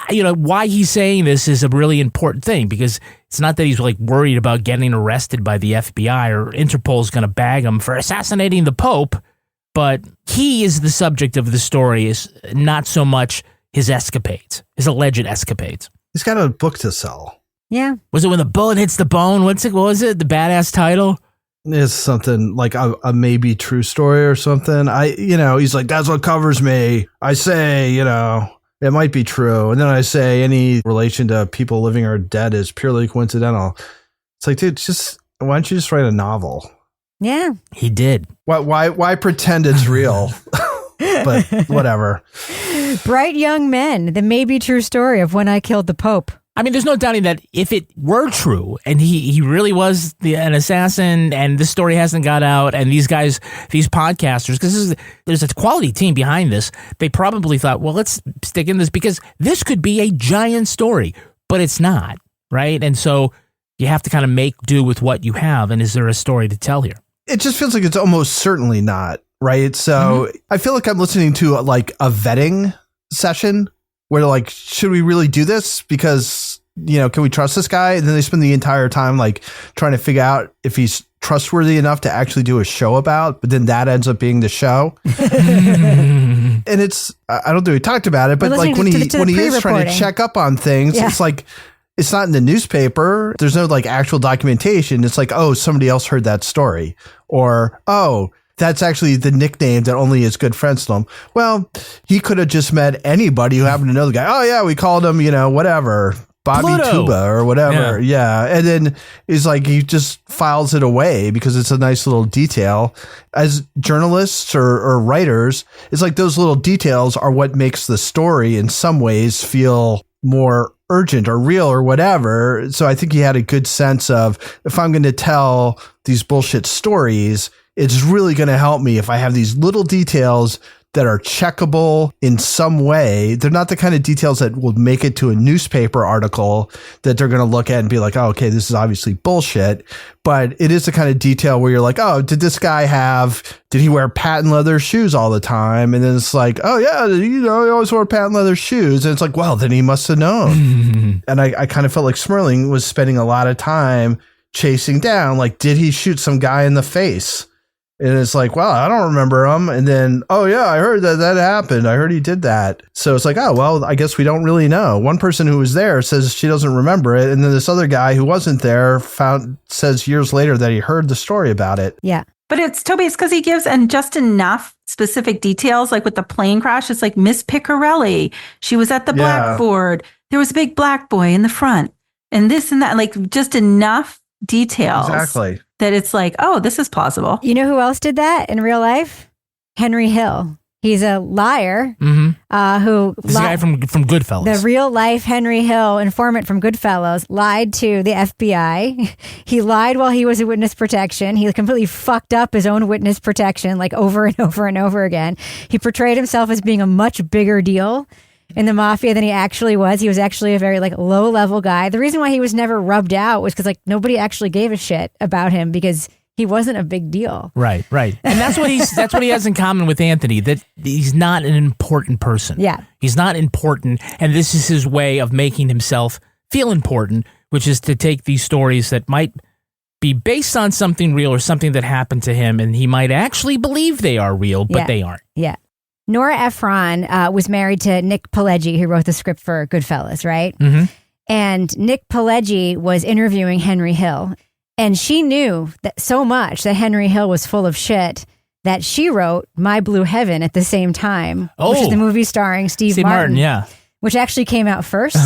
you know, why he's saying this is a really important thing, because It's not that he's like worried about getting arrested by the FBI or Interpol's going to bag him for assassinating the Pope, but he is the subject of the story, is not so much his escapades, his alleged escapades. He's got a book to sell. Yeah. Was it When the Bullet Hits the Bone? What was it? The badass title? It's something like a maybe true story or something. He's like, that's what covers me. I say, it might be true. And then I say any relation to people living or dead is purely coincidental. It's like, dude, why don't you just write a novel? Yeah. He did. Why pretend it's real? But whatever. Bright Young Men, the maybe true story of when I killed the Pope. I mean, there's no doubting that if it were true and he really was an assassin and this story hasn't got out and these guys, these podcasters, because there's a quality team behind this, they probably thought, well, let's stick in this because this could be a giant story, but it's not, right? And so you have to kind of make do with what you have. And is there a story to tell here? It just feels like it's almost certainly not, right? So I feel like I'm listening to like a vetting session where like, should we really do this? Because, can we trust this guy? And then they spend the entire time like trying to figure out if he's trustworthy enough to actually do a show about, but then that ends up being the show. And it's, I don't think we talked about it, but like when he is trying to check up on things, it's like, it's not in the newspaper. There's no like actual documentation. It's like, oh, somebody else heard that story, or, oh, that's actually the nickname that only his good friends know him. Well, he could have just met anybody who happened to know the guy. Oh yeah, we called him, whatever, Bobby Pluto. Tuba or whatever. Yeah. And then he's like, he just files it away because it's a nice little detail. As journalists or writers, it's like those little details are what makes the story in some ways feel more urgent or real or whatever. So I think he had a good sense of, if I'm going to tell these bullshit stories, it's really going to help me if I have these little details that are checkable in some way. They're not the kind of details that will make it to a newspaper article that they're going to look at and be like, oh, okay, this is obviously bullshit. But it is the kind of detail where you're like, oh, did he wear patent leather shoes all the time? And then it's like, oh yeah, he always wore patent leather shoes. And it's like, well, then he must have known. And I kind of felt like Smerling was spending a lot of time chasing down, like, did he shoot some guy in the face? And it's like, well, I don't remember him. And then, oh yeah, I heard that happened. I heard he did that. So it's like, oh, well, I guess we don't really know. One person who was there says she doesn't remember it. And then this other guy who wasn't there says years later that he heard the story about it. Yeah. But it's because he gives and just enough specific details, like with the plane crash. It's like Miss Piccarelli. She was at the blackboard. There was a big black boy in the front and this and that, like just enough details. Exactly. That it's like, oh, this is plausible. You know who else did that in real life? Henry Hill. He's a liar who... This guy from Goodfellas. The real life Henry Hill, informant from Goodfellas, lied to the FBI. He lied while he was in witness protection. He completely fucked up his own witness protection like over and over and over again. He portrayed himself as being a much bigger deal in the mafia than he actually was. He was actually a very like low level guy. The reason why he was never rubbed out was because like nobody actually gave a shit about him because he wasn't a big deal. Right. And that's what he has in common with Anthony, that he's not an important person. Yeah. He's not important. And this is his way of making himself feel important, which is to take these stories that might be based on something real or something that happened to him. And he might actually believe they are real, but they aren't. Yeah. Nora Ephron was married to Nick Pileggi, who wrote the script for Goodfellas, right? Mm-hmm. And Nick Pileggi was interviewing Henry Hill. And she knew that so much that Henry Hill was full of shit that she wrote My Blue Heaven at the same time, which is the movie starring Steve Martin. Yeah. Which actually came out first.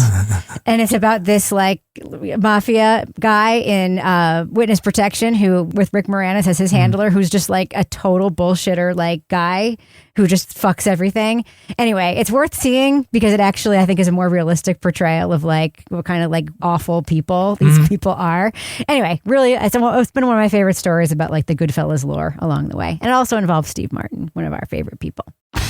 And it's about this like mafia guy in witness protection who with Rick Moranis as his handler, who's just like a total bullshitter like guy who just fucks everything. Anyway, it's worth seeing because it actually, I think, is a more realistic portrayal of like what kind of like awful people these people are. Anyway, really, it's been one of my favorite stories about like the Goodfellas lore along the way. And it also involves Steve Martin, one of our favorite people.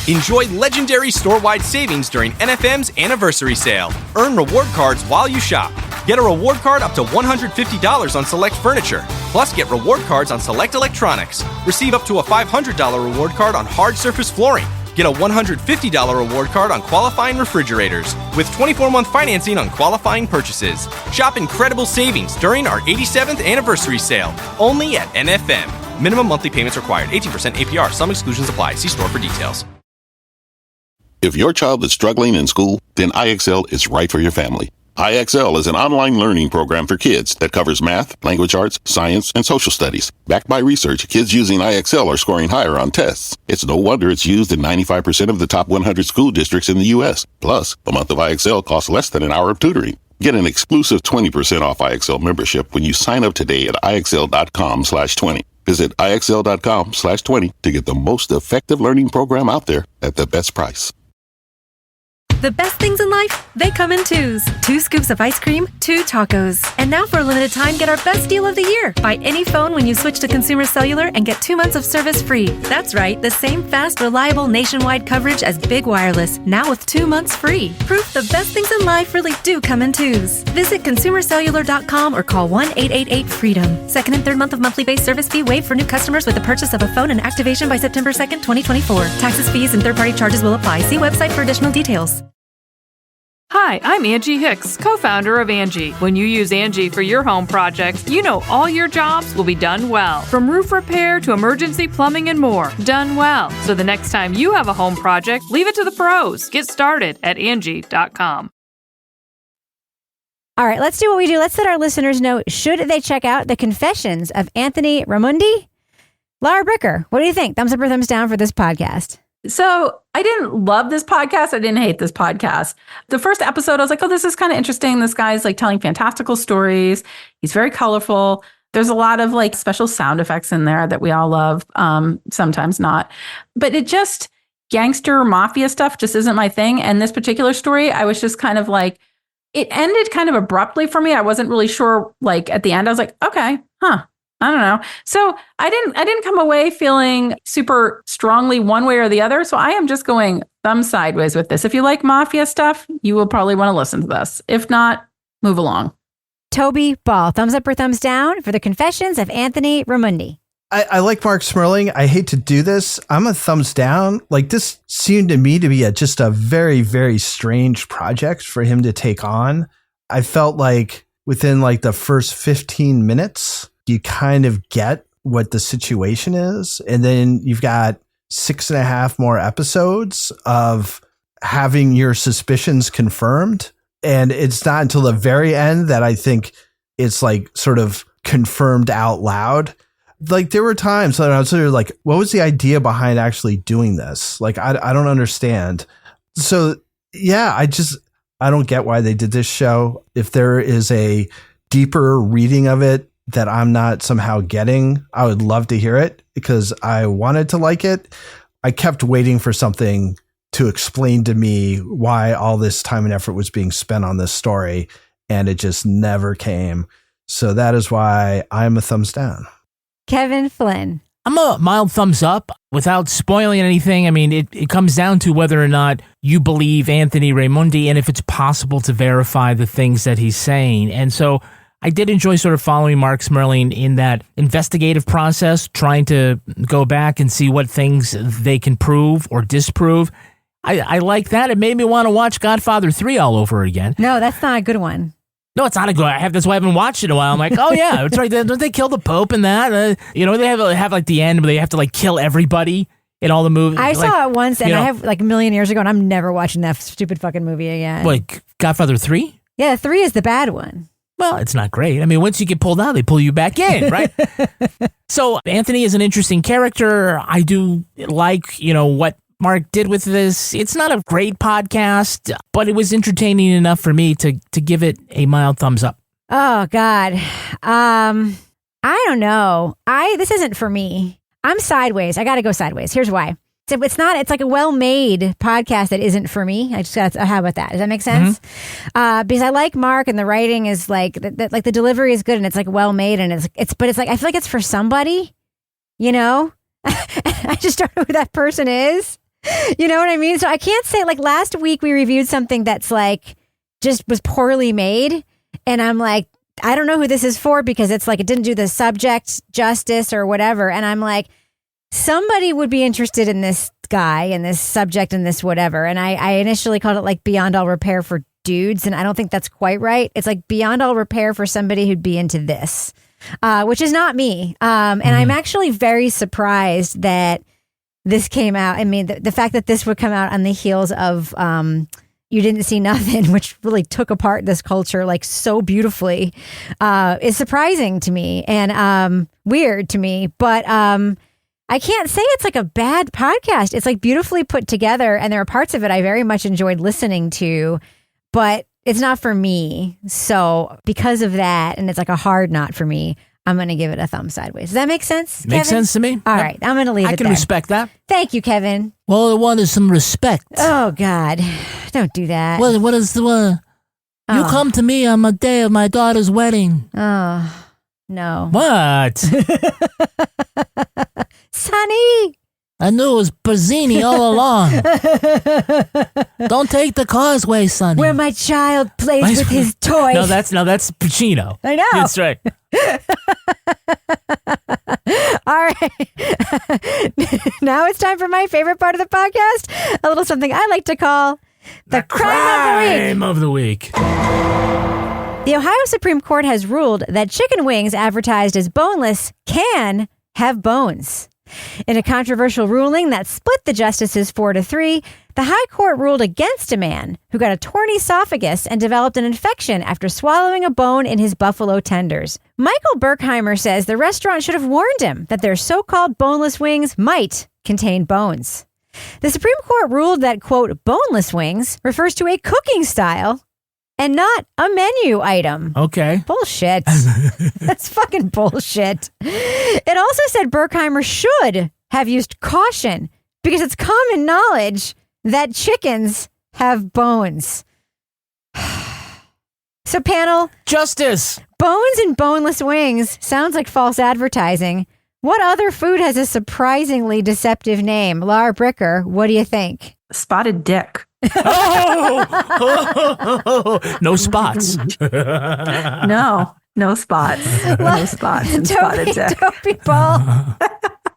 Enjoy legendary store-wide savings during NFM's Anniversary Sale. Earn reward cards while you shop. Get a reward card up to $150 on select furniture. Plus, get reward cards on select electronics. Receive up to a $500 reward card on hard surface flooring. Get a $150 reward card on qualifying refrigerators with 24-month financing on qualifying purchases. Shop incredible savings during our 87th Anniversary Sale, only at NFM. Minimum monthly payments required, 18% APR. Some exclusions apply. See store for details. If your child is struggling in school, then IXL is right for your family. IXL is an online learning program for kids that covers math, language arts, science, and social studies. Backed by research, kids using IXL are scoring higher on tests. It's no wonder it's used in 95% of the top 100 school districts in the U.S. Plus, a month of IXL costs less than an hour of tutoring. Get an exclusive 20% off IXL membership when you sign up today at IXL.com/20. Visit IXL.com/20 to get the most effective learning program out there at the best price. The best things in life, they come in twos. 2 scoops of ice cream, 2 tacos. And now for a limited time, get our best deal of the year. Buy any phone when you switch to Consumer Cellular and get 2 months of service free. That's right, the same fast, reliable nationwide coverage as Big Wireless, now with 2 months free. Proof the best things in life really do come in twos. Visit consumercellular.com or call 1-888-FREEDOM. Second and third month of monthly base service fee waived for new customers with the purchase of a phone and activation by September 2nd, 2024. Taxes, fees, and third-party charges will apply. See website for additional details. Hi, I'm Angie Hicks, co-founder of Angie. When you use Angie for your home projects, you know all your jobs will be done well. From roof repair to emergency plumbing and more, done well. So the next time you have a home project, leave it to the pros. Get started at Angie.com. All right, let's do what we do. Let's let our listeners know, should they check out the Confessions of Anthony Raimondi? Laura Bricker, what do you think? Thumbs up or thumbs down for this podcast? So I didn't love this podcast. I didn't hate this podcast. The first episode, I was like, oh, this is kind of interesting. This guy's like telling fantastical stories. He's very colorful. There's a lot of like special sound effects in there that we all love. Sometimes not. But it just, gangster mafia stuff just isn't my thing. And this particular story, I was just kind of like, it ended kind of abruptly for me. I wasn't really sure, like at the end, I was like, okay, I don't know. So I didn't come away feeling super strongly one way or the other. So I am just going thumb sideways with this. If you like mafia stuff, you will probably want to listen to this. If not, move along. Toby Ball, thumbs up or thumbs down for the Confessions of Anthony Raimondi? I like Marc Smerling. I hate to do this. I'm a thumbs down. Like, this seemed to me to be just a very, very strange project for him to take on. I felt like within like the first 15 minutes, you kind of get what the situation is. And then you've got 6.5 more episodes of having your suspicions confirmed. And it's not until the very end that I think it's like sort of confirmed out loud. Like, there were times that I was sort of like, what was the idea behind actually doing this? Like, I don't understand. So yeah, I don't get why they did this show. If there is a deeper reading of it that I'm not somehow getting, I would love to hear it because I wanted to like it. I kept waiting for something to explain to me why all this time and effort was being spent on this story, and it just never came. So that is why I'm a thumbs down. Kevin Flynn. I'm a mild thumbs up without spoiling anything. I mean, it comes down to whether or not you believe Anthony Raimondi and if it's possible to verify the things that he's saying. And so I did enjoy sort of following Marc Smerling in that investigative process, trying to go back and see what things they can prove or disprove. I like that. It made me want to watch Godfather 3 all over again. No, that's not a good one. No, it's not a good. That's why I haven't watched it in a while. I'm like, oh yeah, that's right. Don't they kill the Pope in that? They have like the end where they have to like kill everybody in all the movies. I saw it once, and I have like a million years ago, and I'm never watching that stupid fucking movie again. Like Godfather 3? Yeah, 3 is the bad one. Well, it's not great. I mean, once you get pulled out, they pull you back in, right? So Anthony is an interesting character. I do like, what Marc did with this. It's not a great podcast, but it was entertaining enough for me to give it a mild thumbs up. Oh, God. I don't know. This isn't for me. I'm sideways. I got to go sideways. Here's why. So it's like a well-made podcast that isn't for me. How about that? Does that make sense? Mm-hmm. Because I like Marc, and the writing is like the delivery is good, and it's like well-made, and but it's like, I feel like it's for somebody, I just don't know who that person is. You know what I mean? So I can't say, like, last week we reviewed something that's like just was poorly made, and I'm like, I don't know who this is for because it's like it didn't do the subject justice or whatever, and I'm like, somebody would be interested in this guy and this subject and this whatever. And I initially called it like beyond all repair for dudes. And I don't think that's quite right. It's like beyond all repair for somebody who'd be into this, which is not me. And I'm actually very surprised that this came out. I mean, the fact that this would come out on the heels of You Didn't See Nothing, which really took apart this culture like so beautifully, is surprising to me and weird to me. But I can't say it's like a bad podcast. It's like beautifully put together, and there are parts of it I very much enjoyed listening to, but it's not for me. So because of that, and it's like a hard not for me, I'm going to give it a thumb sideways. Does that make sense, Kevin? Makes sense to me. All right, I'm going to leave it I can there. respect that. Thank you, Kevin. Well, I wanted some respect. Oh, God. Don't do that. What is the... You come to me on the day of my daughter's wedding. Oh, no. What? Sonny! I knew it was Bazzini all along. Don't take the causeway, Sonny. Where my child plays with his toys. No, that's Pacino. I know. That's right. All right. Now it's time for my favorite part of the podcast, a little something I like to call the crime of the week. The Ohio Supreme Court has ruled that chicken wings advertised as boneless can have bones. In a controversial ruling that split the justices 4-3, the High Court ruled against a man who got a torn esophagus and developed an infection after swallowing a bone in his buffalo tenders. Michael Berkheimer says the restaurant should have warned him that their so-called boneless wings might contain bones. The Supreme Court ruled that, quote, boneless wings refers to a cooking style and not a menu item. Okay. Bullshit. That's fucking bullshit. It also said Berkheimer should have used caution because it's common knowledge that chickens have bones. So, panel. Justice. Bones and boneless wings sounds like false advertising. What other food has a surprisingly deceptive name? Laura Bricker, what do you think? Spotted dick. Oh! No spots. No spots. No spots in spotted dick. Dopey ball. What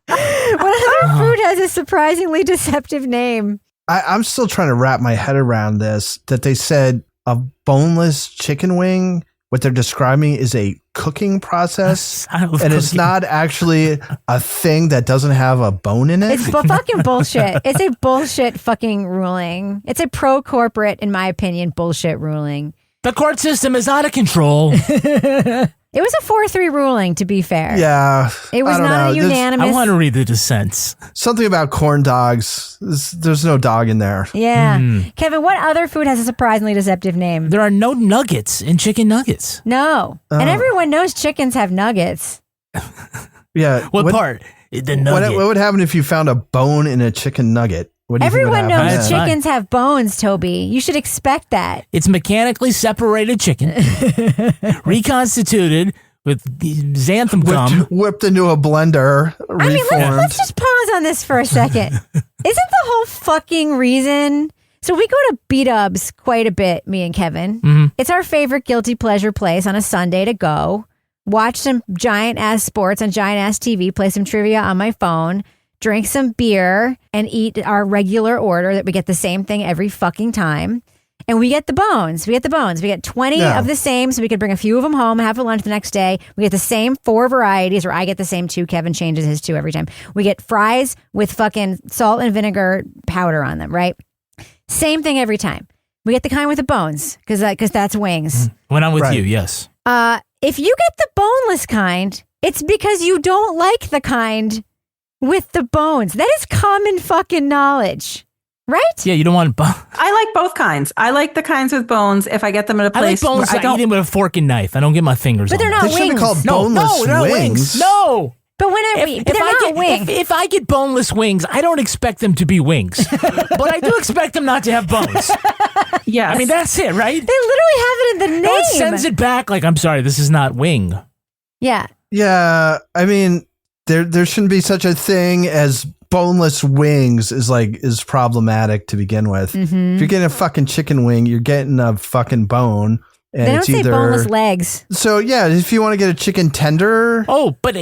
other food has a surprisingly deceptive name? I'm still trying to wrap my head around this, that they said a boneless chicken wing, what they're describing is a cooking process, and it's not actually a thing that doesn't have a bone in it. It's fucking bullshit. It's a bullshit fucking ruling. It's a pro-corporate, in my opinion, bullshit ruling. The court system is out of control. It was a 4-3 ruling, to be fair. Yeah. It was not a unanimous. I want to read the dissents. Something about corn dogs. There's no dog in there. Yeah. Kevin, what other food has a surprisingly deceptive name? There are no nuggets in chicken nuggets. No. And everyone knows chickens have nuggets. Yeah. What part? The nugget. What would happen if you found a bone in a chicken nugget? What do you think would Everyone happen knows then? chickens have bones, Toby. You should expect that. It's mechanically separated chicken, reconstituted with xanthan gum. Whipped into a blender, reformed. I mean, let's just pause on this for a second. Isn't the whole fucking reason... So we go to B-Dubs quite a bit, me and Kevin. Mm-hmm. It's our favorite guilty pleasure place on a Sunday to go, watch some giant-ass sports on giant-ass TV, play some trivia on my phone, drink some beer, and eat our regular order that we get the same thing every fucking time. And we get the bones. We get 20 of the same, so we could bring a few of them home, have for lunch the next day. We get the same 4 varieties, or I get the same 2. Kevin changes his 2 every time. We get fries with fucking salt and vinegar powder on them, right? Same thing every time. We get the kind with the bones, because that's wings. When I'm with you, yes. If you get the boneless kind, it's because you don't like the kind with the bones. That is common fucking knowledge, right? Yeah, you don't want bones. I like both kinds. I like the kinds with bones if I get them at a place I like bones. where I don't eat them with a fork and knife. I don't get my fingers But on they're them. not They should be wings. called No, boneless they're not wings. No. But they're not wings. If I get boneless wings, I don't expect them to be wings. But I do expect them not to have bones. Yes. I mean, that's it, right? They literally have it in the name. No one sends it back like, I'm sorry, this is not wing. Yeah. Yeah, I mean, there shouldn't be such a thing as boneless wings is problematic to begin with. Mm-hmm. If you're getting a fucking chicken wing, you're getting a fucking bone. And They don't it's say either, boneless legs. So yeah, if you want to get a chicken tender, but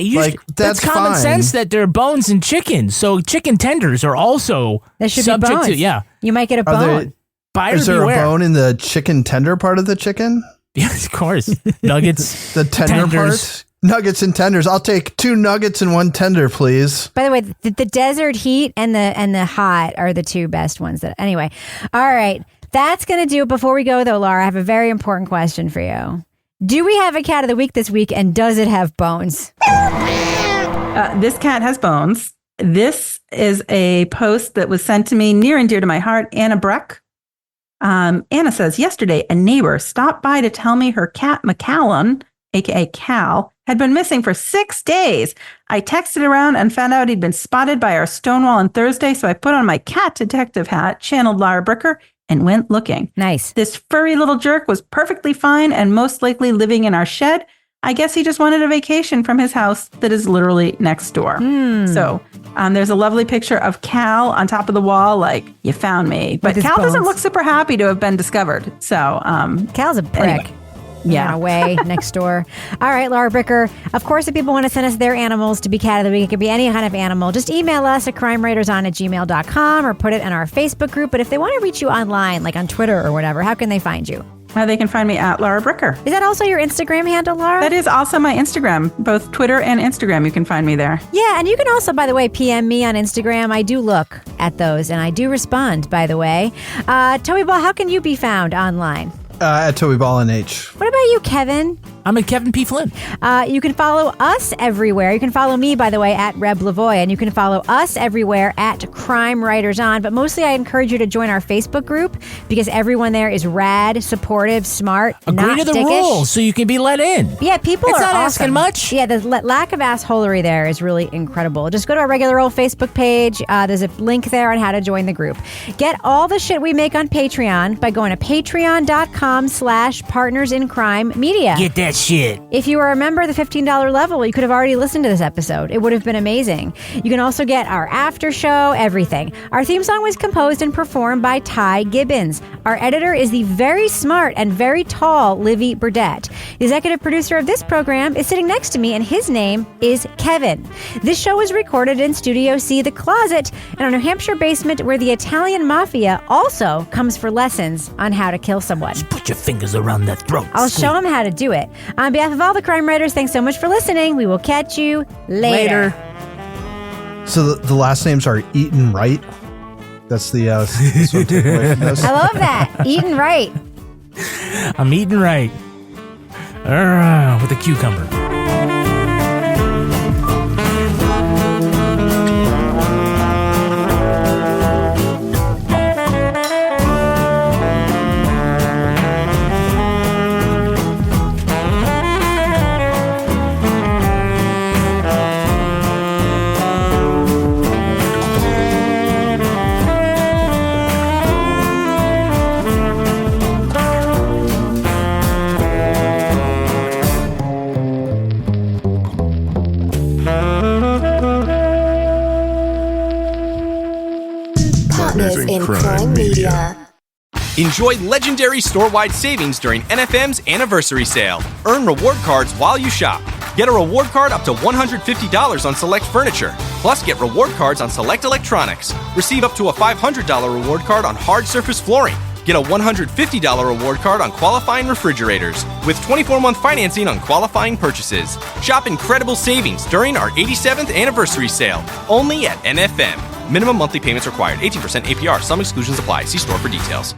that's common fine. sense that there are bones in chicken. So chicken tenders are also There should subject be bones. to You might get a bone. Buyer Is there beware. a bone in the chicken tender part of the chicken? Yes, of course. Nuggets. The tender part? Nuggets and tenders. I'll take 2 nuggets and 1 tender, please. By the way, the desert heat and the hot are the 2 best ones. Anyway, all right. That's going to do it. Before we go, though, Laura, I have a very important question for you. Do we have a cat of the week this week, and does it have bones? This cat has bones. This is a post that was sent to me near and dear to my heart, Anna Breck. Anna says, yesterday, a neighbor stopped by to tell me her cat, McCallum, aka Cal, had been missing for 6 days. I texted around and found out he'd been spotted by our Stonewall on Thursday, so I put on my cat detective hat, channeled Laura Bricker, and went looking. Nice. This furry little jerk was perfectly fine and most likely living in our shed. I guess he just wanted a vacation from his house that is literally next door. So there's a lovely picture of Cal on top of the wall, like, you found me. But his Cal doesn't bones. look super happy to have been discovered. So Cal's a prick. anyway. Yeah. Away next door. All right, Laura Bricker. Of course, if people want to send us their animals to be cat of the week, it could be any kind of animal. Just email us at crimewriterson@gmail.com or put it in our Facebook group. But if they want to reach you online, like on Twitter or whatever, how can they find you? They can find me at Laura Bricker. Is that also your Instagram handle, Laura? That is also my Instagram. Both Twitter and Instagram, you can find me there. Yeah, and you can also, by the way, PM me on Instagram. I do look at those, and I do respond, by the way. Toby Ball, how can you be found online? At Toby Ball and H. What about you, Kevin? I'm at Kevin P. Flynn. You can follow us everywhere. You can follow me, by the way, at Reb Lavoie, and you can follow us everywhere at Crime Writers On. But mostly, I encourage you to join our Facebook group because everyone there is rad, supportive, smart, Agree not to the dickish. rules so you can be let in. Yeah, people It's are not awesome. asking much. Yeah, the lack of assholery there is really incredible. Just go to our regular old Facebook page. There's a link there on how to join the group. Get all the shit we make on Patreon by going to patreon.com/partnersincrimemedia. Get that shit. If you are a member of the $15 level, you could have already listened to this episode. It would have been amazing. You can also get our after show, everything. Our theme song was composed and performed by Ty Gibbons. Our editor is the very smart and very tall Livy Burdett. The executive producer of this program is sitting next to me, and his name is Kevin. This show was recorded in Studio C, The Closet, in our New Hampshire basement where the Italian mafia also comes for lessons on how to kill someone. Just put your fingers around that throat. I'll show them how to do it. On behalf of all the crime writers, thanks so much for listening. We will catch you later. So the last names are Eaton Wright. That's the that's what I'm taking away from this. I love that. Eating right. I'm eating right. With a cucumber. Partners in Crime Media. Enjoy legendary store-wide savings during NFM's Anniversary Sale. Earn reward cards while you shop. Get a reward card up to $150 on select furniture. Plus, get reward cards on select electronics. Receive up to a $500 reward card on hard surface flooring. Get a $150 reward card on qualifying refrigerators. With 24-month financing on qualifying purchases. Shop incredible savings during our 87th Anniversary Sale. Only at NFM. Minimum monthly payments required. 18% APR. Some exclusions apply. See store for details.